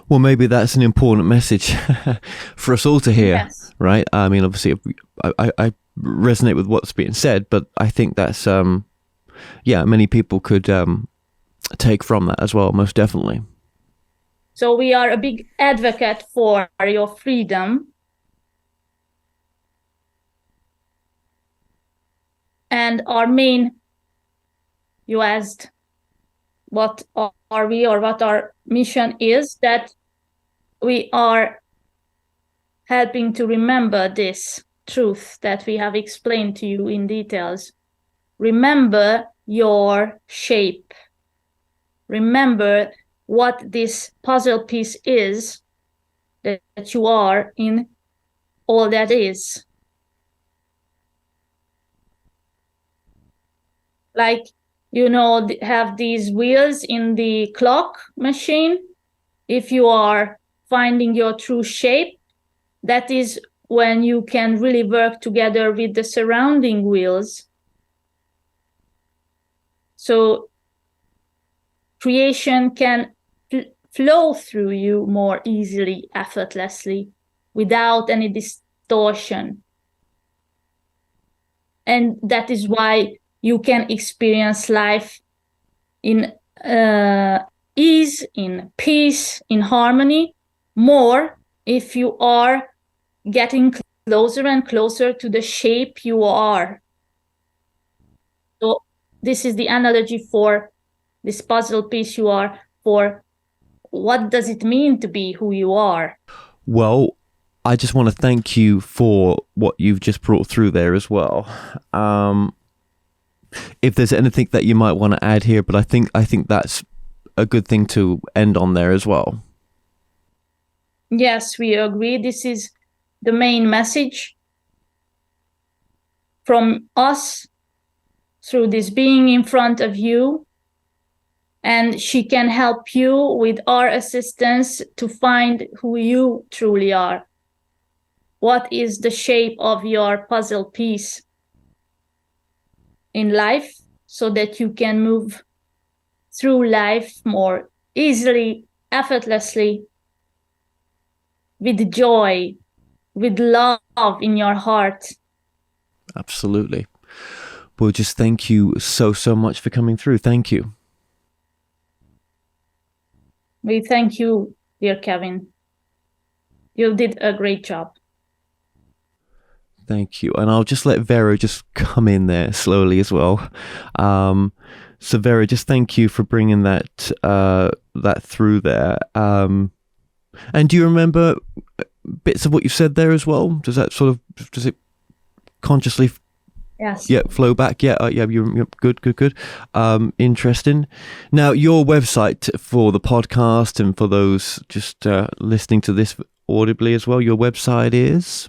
Well, maybe that's an important message for us all to hear, Yes. right? I mean, obviously, I resonate with what's being said, but I think that's, many people could take from that as well, most definitely. So we are a big advocate for your freedom. And our main, you asked, what are we, or what our mission is, that we are helping to remember this truth that we have explained to you in details. Remember your shape. Remember what this puzzle piece is, that you are in all that is. Like, have these wheels in the clock machine. If you are finding your true shape, that is when you can really work together with the surrounding wheels. So creation can flow through you more easily, effortlessly, without any distortion. And that is why you can experience life in ease, in peace, in harmony, more if you are getting closer and closer to the shape you are. So this is the analogy for this puzzle piece you are, for what does it mean to be who you are? Well, I just want to thank you for what you've just brought through there as well. If there's anything that you might want to add here, but I think that's a good thing to end on there as well. Yes, we agree. This is the main message from us through this being in front of you. And she can help you with our assistance to find who you truly are. What is the shape of your puzzle piece in life, so that you can move through life more easily, effortlessly, with joy, with love in your heart. Absolutely. Well, just thank you so much for coming through. Thank you. We thank you, dear Kevin. You did a great job. Thank you. And I'll just let Vera just come in there slowly as well. So Vera, just thank you for bringing that through there. And do you remember bits of what you've said there as well? Does it consciously Yes. flow back? You're good. Interesting. Now, your website for the podcast and for those just listening to this audibly as well, your website is?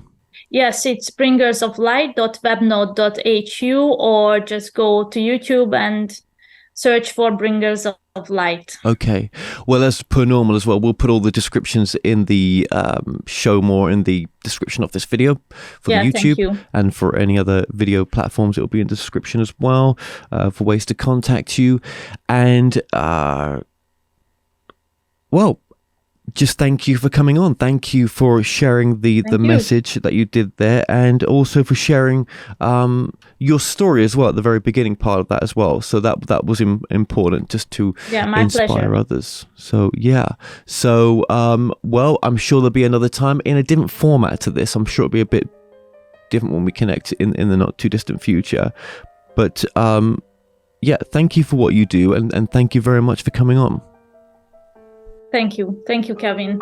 Yes, it's bringersoflight.webnode.hu, or just go to YouTube and search for Bringers of Light. Okay. Well, as per normal as well, we'll put all the descriptions in the show more in the description of this video for the YouTube. Thank you. And for any other video platforms, it will be in the description as well for ways to contact you. And, well, just thank you for coming on. Thank you for sharing the message that you did there, and also for sharing your story as well at the very beginning part of that as well. So that was important, just to inspire pleasure. others. So well, I'm sure there'll be another time in a different format to this. I'm sure it'll be a bit different when we connect in the not too distant future. But thank you for what you do, and thank you very much for coming on. Thank you, Kevin.